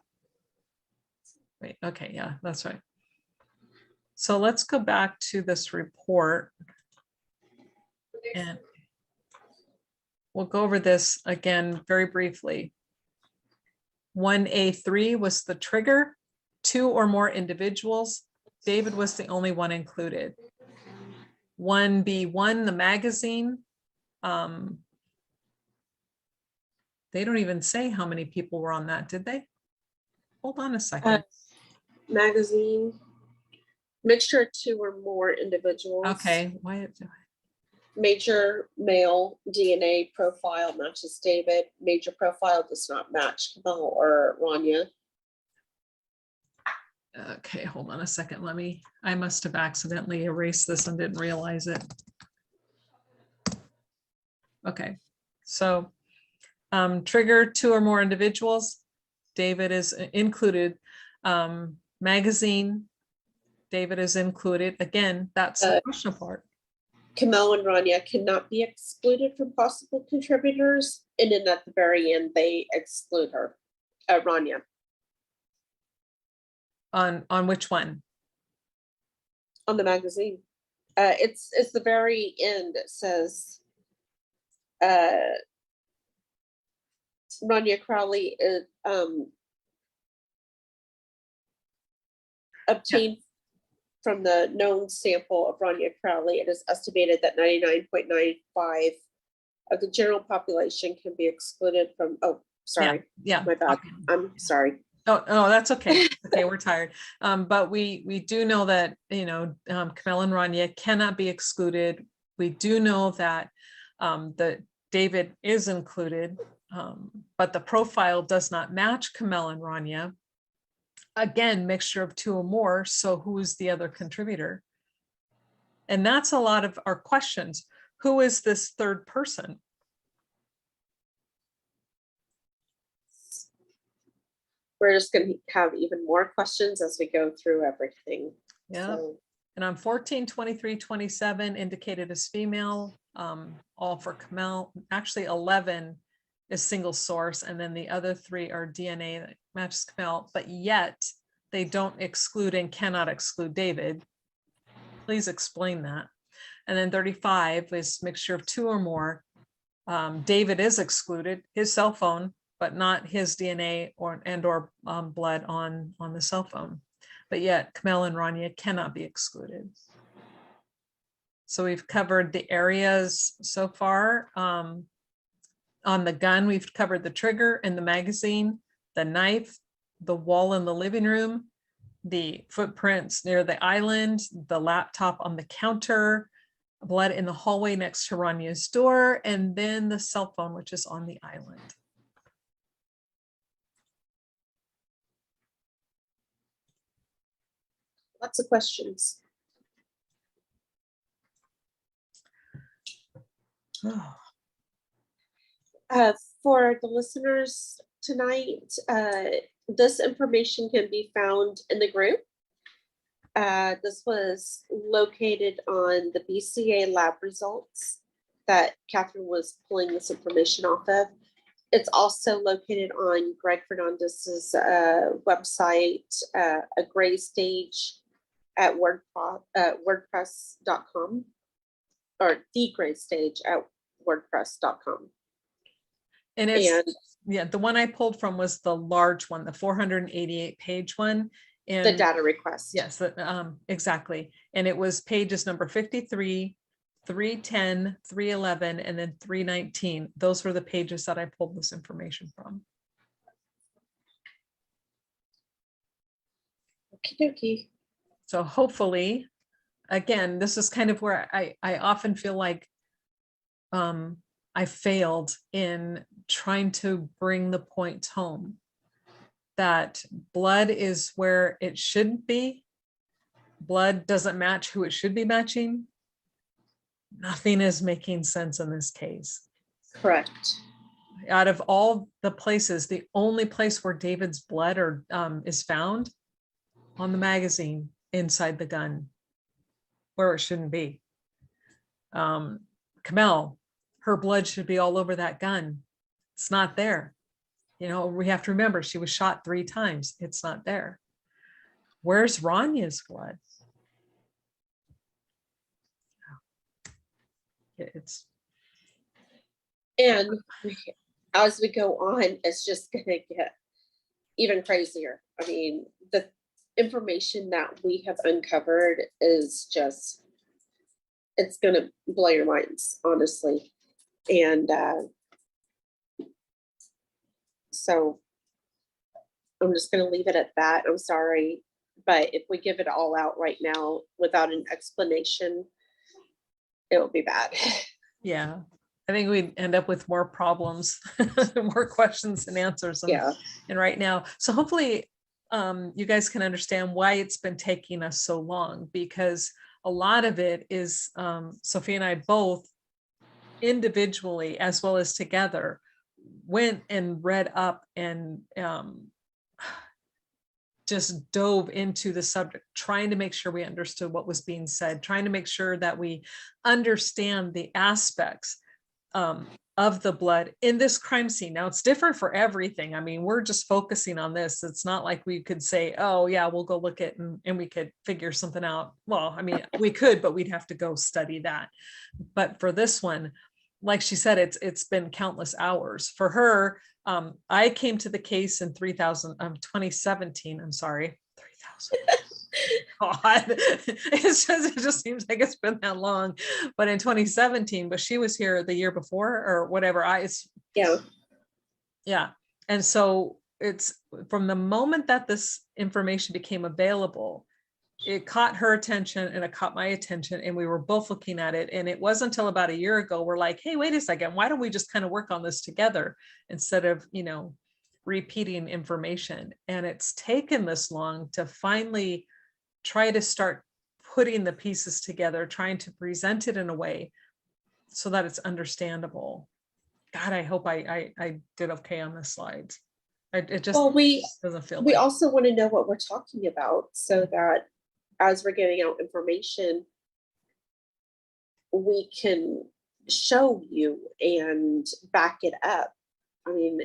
Wait, okay, yeah, that's right. So let's go back to this report and we'll go over this again very briefly. 1A3 was the trigger, 2 or more individuals. David was the only one included. 1B1, the magazine. They don't even say how many people were on that, did they? Hold on a second. Magazine, mixture of 2 or more individuals. Okay, why? Major male DNA profile matches David. Major profile does not match Kamal or Rania. Okay, hold on a second. I must have accidentally erased this and didn't realize it. Okay, so trigger 2 or more individuals. David is included. Magazine, David is included. Again, that's the question part. Kamal and Rania cannot be excluded from possible contributors. And then at the very end, they exclude her, Rania. On which one? On the magazine. It's the very end. It says Rania Crowley obtained from the known sample of Rania Crowley. It is estimated that 99.95 of the general population can be excluded from, oh, sorry. Yeah. My bad. Okay. I'm sorry. Oh, that's okay. Okay, we're tired. But we do know that, Camille and Rania cannot be excluded. We do know that that David is included, but the profile does not match Camille and Rania. Again, mixture of 2 or more. So who's the other contributor? And that's a lot of our questions. Who is this third person? We're just going to have even more questions as we go through everything. Yeah. So, and on 14, 23, 27 indicated as female, all for Camille. Actually 11 is single source. And then the other 3 are DNA that matches Camille, but yet they don't exclude and cannot exclude David. Please explain that. And then 35 is mixture of two or more. David is excluded, his cell phone, but not his DNA or blood on the cell phone. But yet Camille and Rania cannot be excluded. So we've covered the areas so far. On the gun, we've covered the trigger and the magazine, the knife, the wall in the living room, the footprints near the island, the laptop on the counter, blood in the hallway next to Rania's door, and then the cell phone, which is on the island. Lots of questions. For the listeners tonight, this information can be found in the group. This was located on the BCA lab results that Catherine was pulling this information off of. It's also located on Greg Fernandez's website, a gray stage at wordpress.com, or the gray stage at wordpress.com. And yeah, the one I pulled from was the large one, the 488 page one. And the data request. Yes, exactly. And it was pages number 53, 310, 311, and then 319. Those were the pages that I pulled this information from. Okie dokie. So hopefully, again, this is kind of where I often feel like I failed in trying to bring the point home that blood is where it shouldn't be. Blood doesn't match who it should be matching. Nothing is making sense in this case. Correct. Out of all the places, the only place where David's blood is found on the magazine inside the gun, where it shouldn't be. Camille, her blood should be all over that gun. It's not there. You know, we have to remember she was shot 3 times. It's not there. Where's Rania's blood? It's, and as we go on, it's just gonna get even crazier. I mean, the information that we have uncovered is just, it's gonna blow your minds, honestly. And so I'm just gonna leave it at that. I'm sorry, but if we give it all out right now without an explanation, it will be bad. yeah, I think we'd end up with more problems, more questions and answers. Yeah. And right now, so hopefully you guys can understand why it's been taking us so long, because a lot of it is Sophia and I both individually as well as together went and read up and just dove into the subject, trying to make sure we understood what was being said, trying to make sure that we understand the aspects of the blood in this crime scene. Now it's different for everything. I mean, we're just focusing on this. It's not like we could say, oh yeah, we'll go look at and we could figure something out. Well, I mean, we could, but we'd have to go study that. But for this one, like she said, it's been countless hours for her. I came to the case in 2017. I'm sorry, 3000. God, it just seems like it's been that long. But in 2017, but she was here the year before or whatever. Yeah. And so it's from the moment that this information became available, it caught her attention and it caught my attention, and we were both looking at it. And it wasn't until about a year ago we're like, hey, wait a second, why don't we just kind of work on this together instead of, you know, repeating information? And it's taken this long to finally try to start putting the pieces together, trying to present it in a way so that it's understandable. God, I hope I did okay on the slides. It just doesn't feel we like. also want to know what we're talking about, so that as we're getting out information, we can show you and back it up. I mean,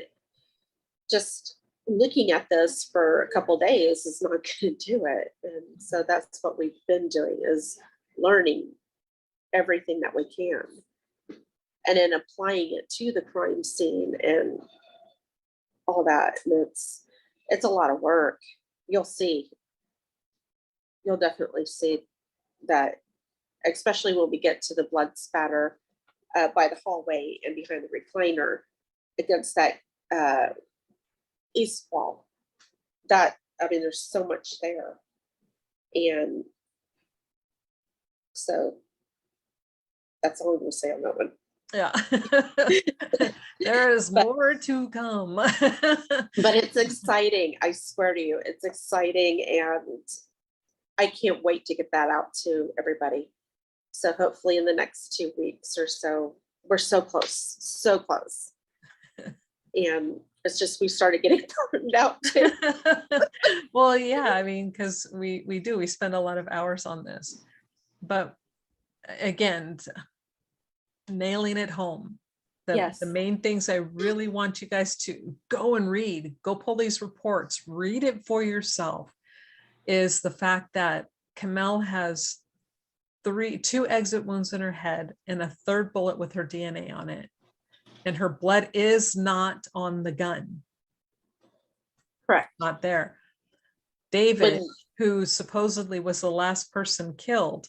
just looking at this for a couple days is not going to do it. And so that's what we've been doing, is learning everything that we can and then applying it to the crime scene and all that. And it's a lot of work. You'll see. You'll definitely see that, especially when we get to the blood spatter by the hallway and behind the recliner against that east wall. That, I mean, there's so much there. And so that's all I'm going to say on that one. Yeah. There is more to come. But it's exciting. I swear to you, it's exciting. And I can't wait to get that out to everybody. So hopefully in the next 2 weeks or so, we're so close, so close. And it's just, we started getting burned out too. Well, yeah, I mean, because we spend a lot of hours on this. But again, nailing it home. Yes. The main things I really want you guys to go and read, go pull these reports, read it for yourself, is the fact that Kamel has two exit wounds in her head and a third bullet with her DNA on it. And her blood is not on the gun. Correct. Not there. David, who supposedly was the last person killed,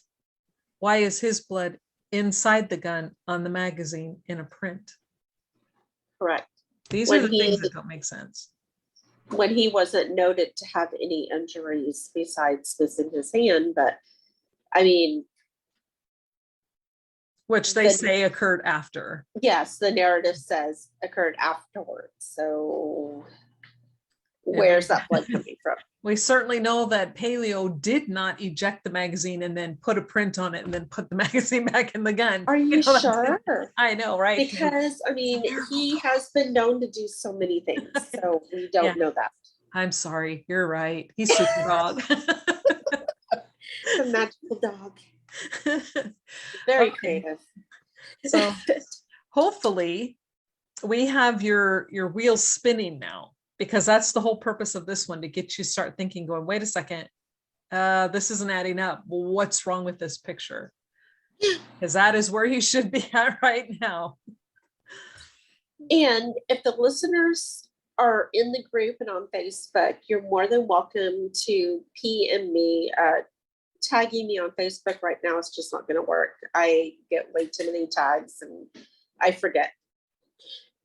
why is his blood inside the gun on the magazine in a print? Correct. These are the things that don't make sense. When he wasn't noted to have any injuries besides missing his hand, but I mean, which they say occurred after. Yes, the narrative says occurred afterwards. So where's that blood coming from? We certainly know that Paleo did not eject the magazine and then put a print on it and then put the magazine back in the gun. Are you sure? I know, right? Because I mean, he has been known to do so many things, so we don't know that. I'm sorry, you're right. He's super dog. The magical dog. Very creative. So hopefully we have your wheels spinning now, because that's the whole purpose of this one, to get you start thinking, going, wait a second, this isn't adding up. Well, what's wrong with this picture? Because that is where you should be at right now. And if the listeners are in the group and on Facebook, you're more than welcome to PM me. Tagging me on Facebook right now is just not going to work. I get way too many tags and I forget.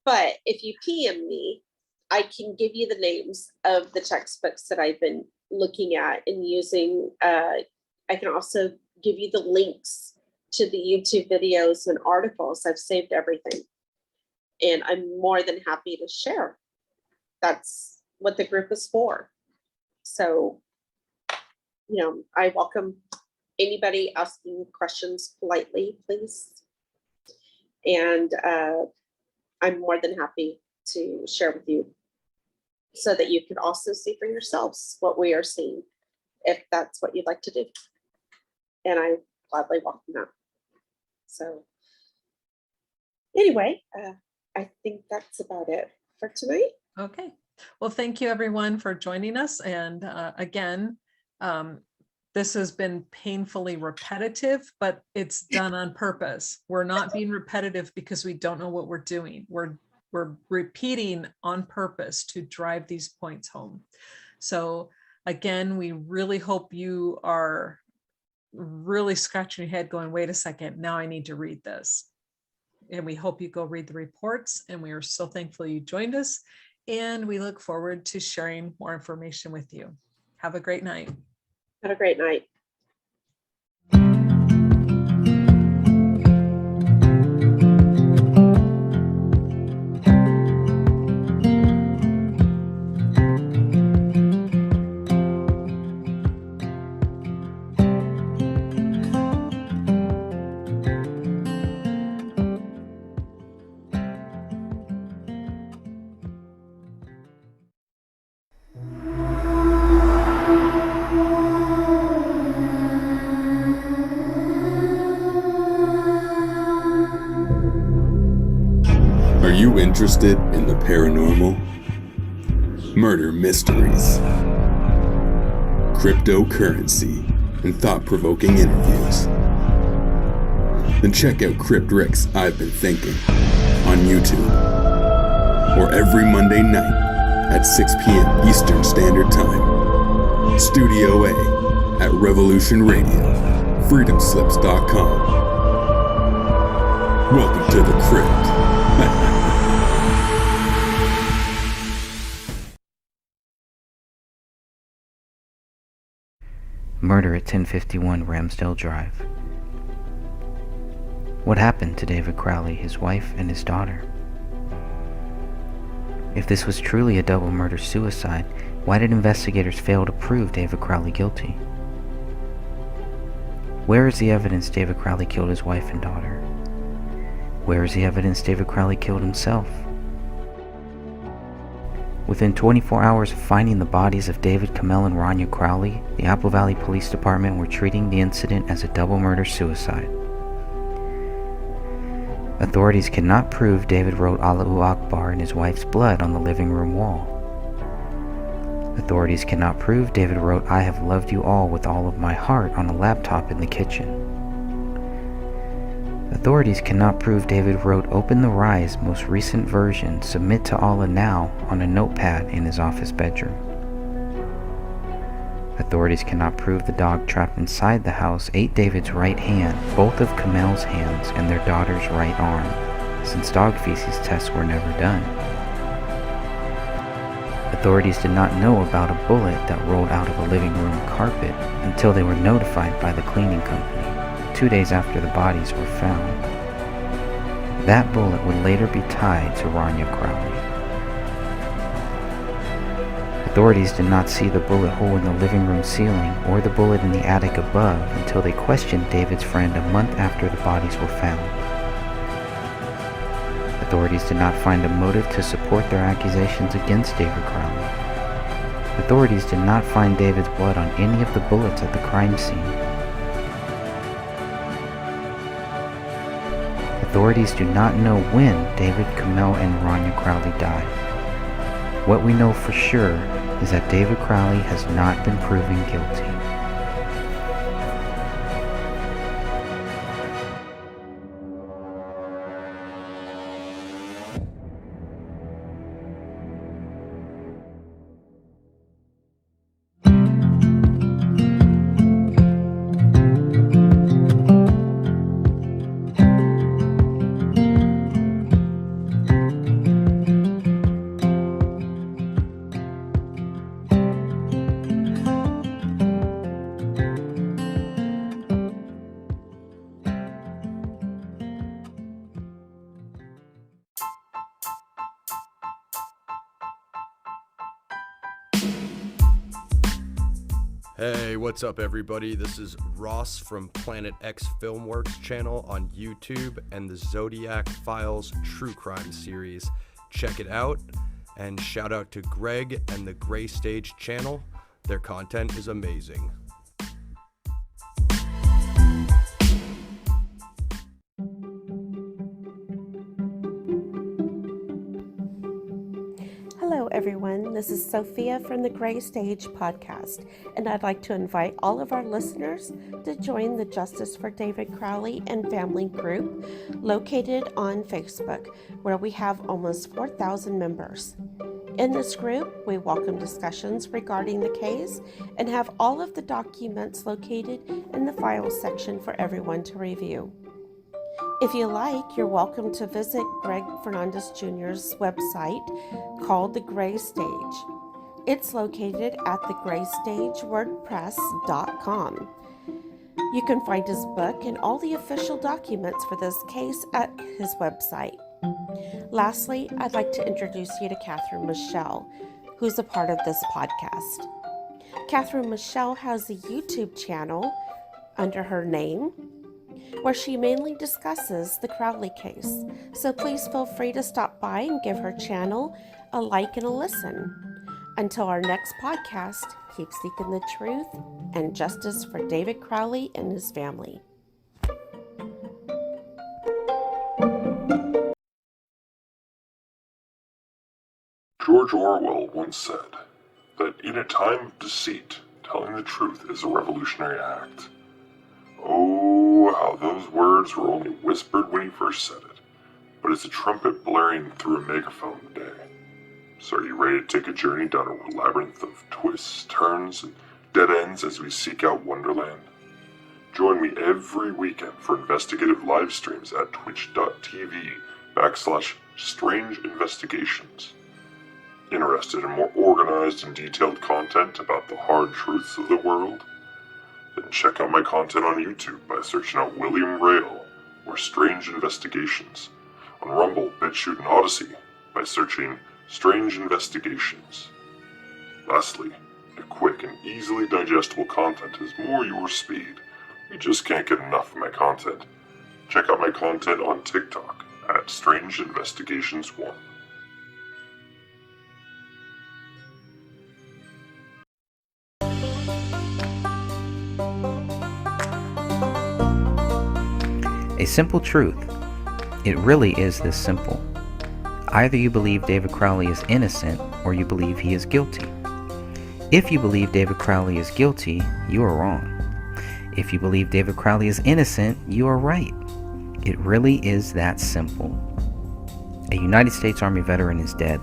But if you PM me, I can give you the names of the textbooks that I've been looking at and using. I can also give you the links to the YouTube videos and articles. I've saved everything. And I'm more than happy to share. That's what the group is for. So, you know, I welcome anybody asking questions politely, please. And I'm more than happy to share with you so that you can also see for yourselves what we are seeing, if that's what you'd like to do. And I gladly welcome that. So anyway, I think that's about it for tonight. Okay. Well, thank you everyone for joining us. And again, this has been painfully repetitive, but it's done on purpose. We're not being repetitive because we don't know what we're doing. We're repeating on purpose to drive these points home. So again, we really hope you are really scratching your head going, wait a second, now I need to read this. And we hope you go read the reports, and we are so thankful you joined us. And we look forward to sharing more information with you. Have a great night. Have a great night. Are you interested in the paranormal? murder mysteries, cryptocurrency, and thought-provoking interviews. Then check out Crypt Rick's I've Been Thinking on YouTube, or every Monday night at 6 p.m. Eastern Standard Time. Studio A at Revolution Radio, freedomslips.com. Welcome to the Crypt. Murder at 1051 Ramsdale Drive. What happened to David Crowley, his wife, and his daughter? If this was truly a double murder-suicide, why did investigators fail to prove David Crowley guilty? Where is the evidence David Crowley killed his wife and daughter? Where is the evidence David Crowley killed himself? Within 24 hours of finding the bodies of David Kamel and Rania Crowley, the Apple Valley Police Department were treating the incident as a double murder-suicide. Authorities cannot prove David wrote Allahu Akbar in his wife's blood on the living room wall. Authorities cannot prove David wrote I have loved you all with all of my heart on a laptop in the kitchen. Authorities cannot prove David wrote Open the Rise most recent version, submit to Allah now on a notepad in his office bedroom. Authorities cannot prove the dog trapped inside the house ate David's right hand, both of Kamel's hands, and their daughter's right arm, since dog feces tests were never done. Authorities did not know about a bullet that rolled out of a living room carpet until they were notified by the cleaning company 2 days after the bodies were found. That bullet would later be tied to Rania Crowley. Authorities did not see the bullet hole in the living room ceiling or the bullet in the attic above until they questioned David's friend a month after the bodies were found. Authorities did not find a motive to support their accusations against David Crowley. Authorities did not find David's blood on any of the bullets at the crime scene. Authorities do not know when David Kamel and Rania Crowley died. What we know for sure is that David Crowley has not been proven guilty. Hey, what's up everybody? This is Ross from Planet X Filmworks channel on YouTube and the Zodiac Files True Crime series. Check it out, and shout out to Greg and the Gray Stage channel. Their content is amazing. Hello, everyone. This is Sophia from the Gray Stage podcast, and I'd like to invite all of our listeners to join the Justice for David Crowley and Family group located on Facebook, where we have almost 4,000 members. In this group, we welcome discussions regarding the case and have all of the documents located in the files section for everyone to review. If you like, you're welcome to visit Greg Fernandez Jr.'s website called The Gray Stage. It's located at thegraystagewordpress.com. You can find his book and all the official documents for this case at his website. Lastly, I'd like to introduce you to Catherine Michele, who's a part of this podcast. Catherine Michele has a YouTube channel under her name, where she mainly discusses the Crowley case. So please feel free to stop by and give her channel a like and a listen. Until our next podcast, keep seeking the truth and justice for David Crowley and his family. George Orwell once said that in a time of deceit, telling the truth is a revolutionary act. Oh, how those words were only whispered when he first said it, but it's a trumpet blaring through a megaphone today. So are you ready to take a journey down a labyrinth of twists, turns, and dead ends as we seek out Wonderland? Join me every weekend for investigative live streams at twitch.tv/Strange Investigations. Interested in more organized and detailed content about the hard truths of the world? Then check out my content on YouTube by searching out William Rail or Strange Investigations, on Rumble, BitChute, and Odyssey by searching Strange Investigations. Lastly, if quick and easily digestible content is more your speed, you just can't get enough of my content, check out my content on TikTok at Strange Investigations 1. A simple truth. It really is this simple. Either you believe David Crowley is innocent or you believe he is guilty. If you believe David Crowley is guilty, you are wrong. If you believe David Crowley is innocent, you are right. It really is that simple. A United States Army veteran is dead.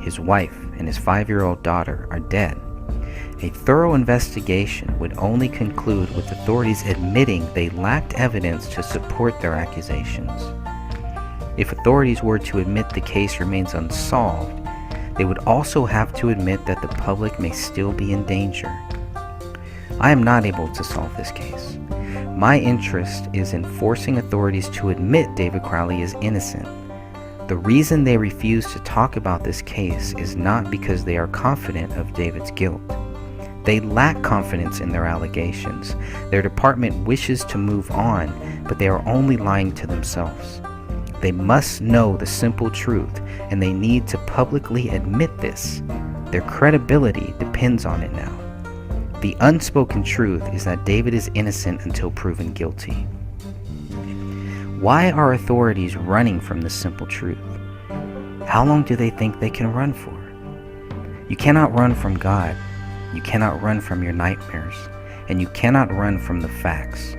His wife and his 5-year-old daughter are dead. A thorough investigation would only conclude with authorities admitting they lacked evidence to support their accusations. If authorities were to admit the case remains unsolved, they would also have to admit that the public may still be in danger. I am not able to solve this case. My interest is in forcing authorities to admit David Crowley is innocent. The reason they refuse to talk about this case is not because they are confident of David's guilt. They lack confidence in their allegations. Their department wishes to move on, but they are only lying to themselves. They must know the simple truth, and they need to publicly admit this. Their credibility depends on it now. The unspoken truth is that David is innocent until proven guilty. Why are authorities running from this simple truth? How long do they think they can run for? You cannot run from God. You cannot run from your nightmares, and you cannot run from the facts.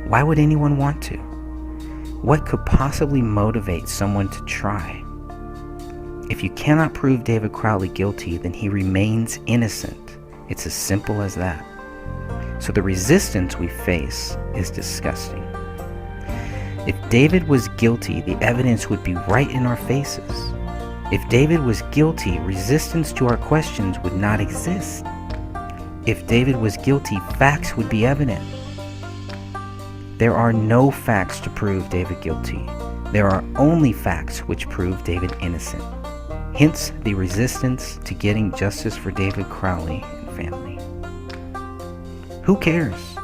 Why would anyone want to? What could possibly motivate someone to try? If you cannot prove David Crowley guilty, then he remains innocent. It's as simple as that. So the resistance we face is disgusting. If David was guilty, the evidence would be right in our faces. If David was guilty, resistance to our questions would not exist. If David was guilty, facts would be evident. There are no facts to prove David guilty. There are only facts which prove David innocent. Hence the resistance to getting justice for David Crowley and family. Who cares?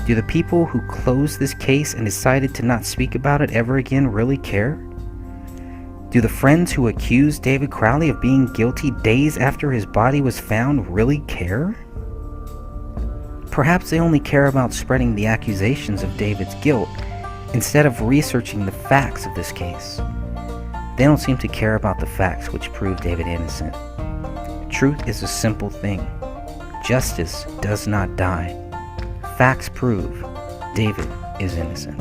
Do the people who closed this case and decided to not speak about it ever again really care? Do the friends who accused David Crowley of being guilty days after his body was found really care? Perhaps they only care about spreading the accusations of David's guilt instead of researching the facts of this case. They don't seem to care about the facts which prove David innocent. Truth is a simple thing. Justice does not die. Facts prove David is innocent.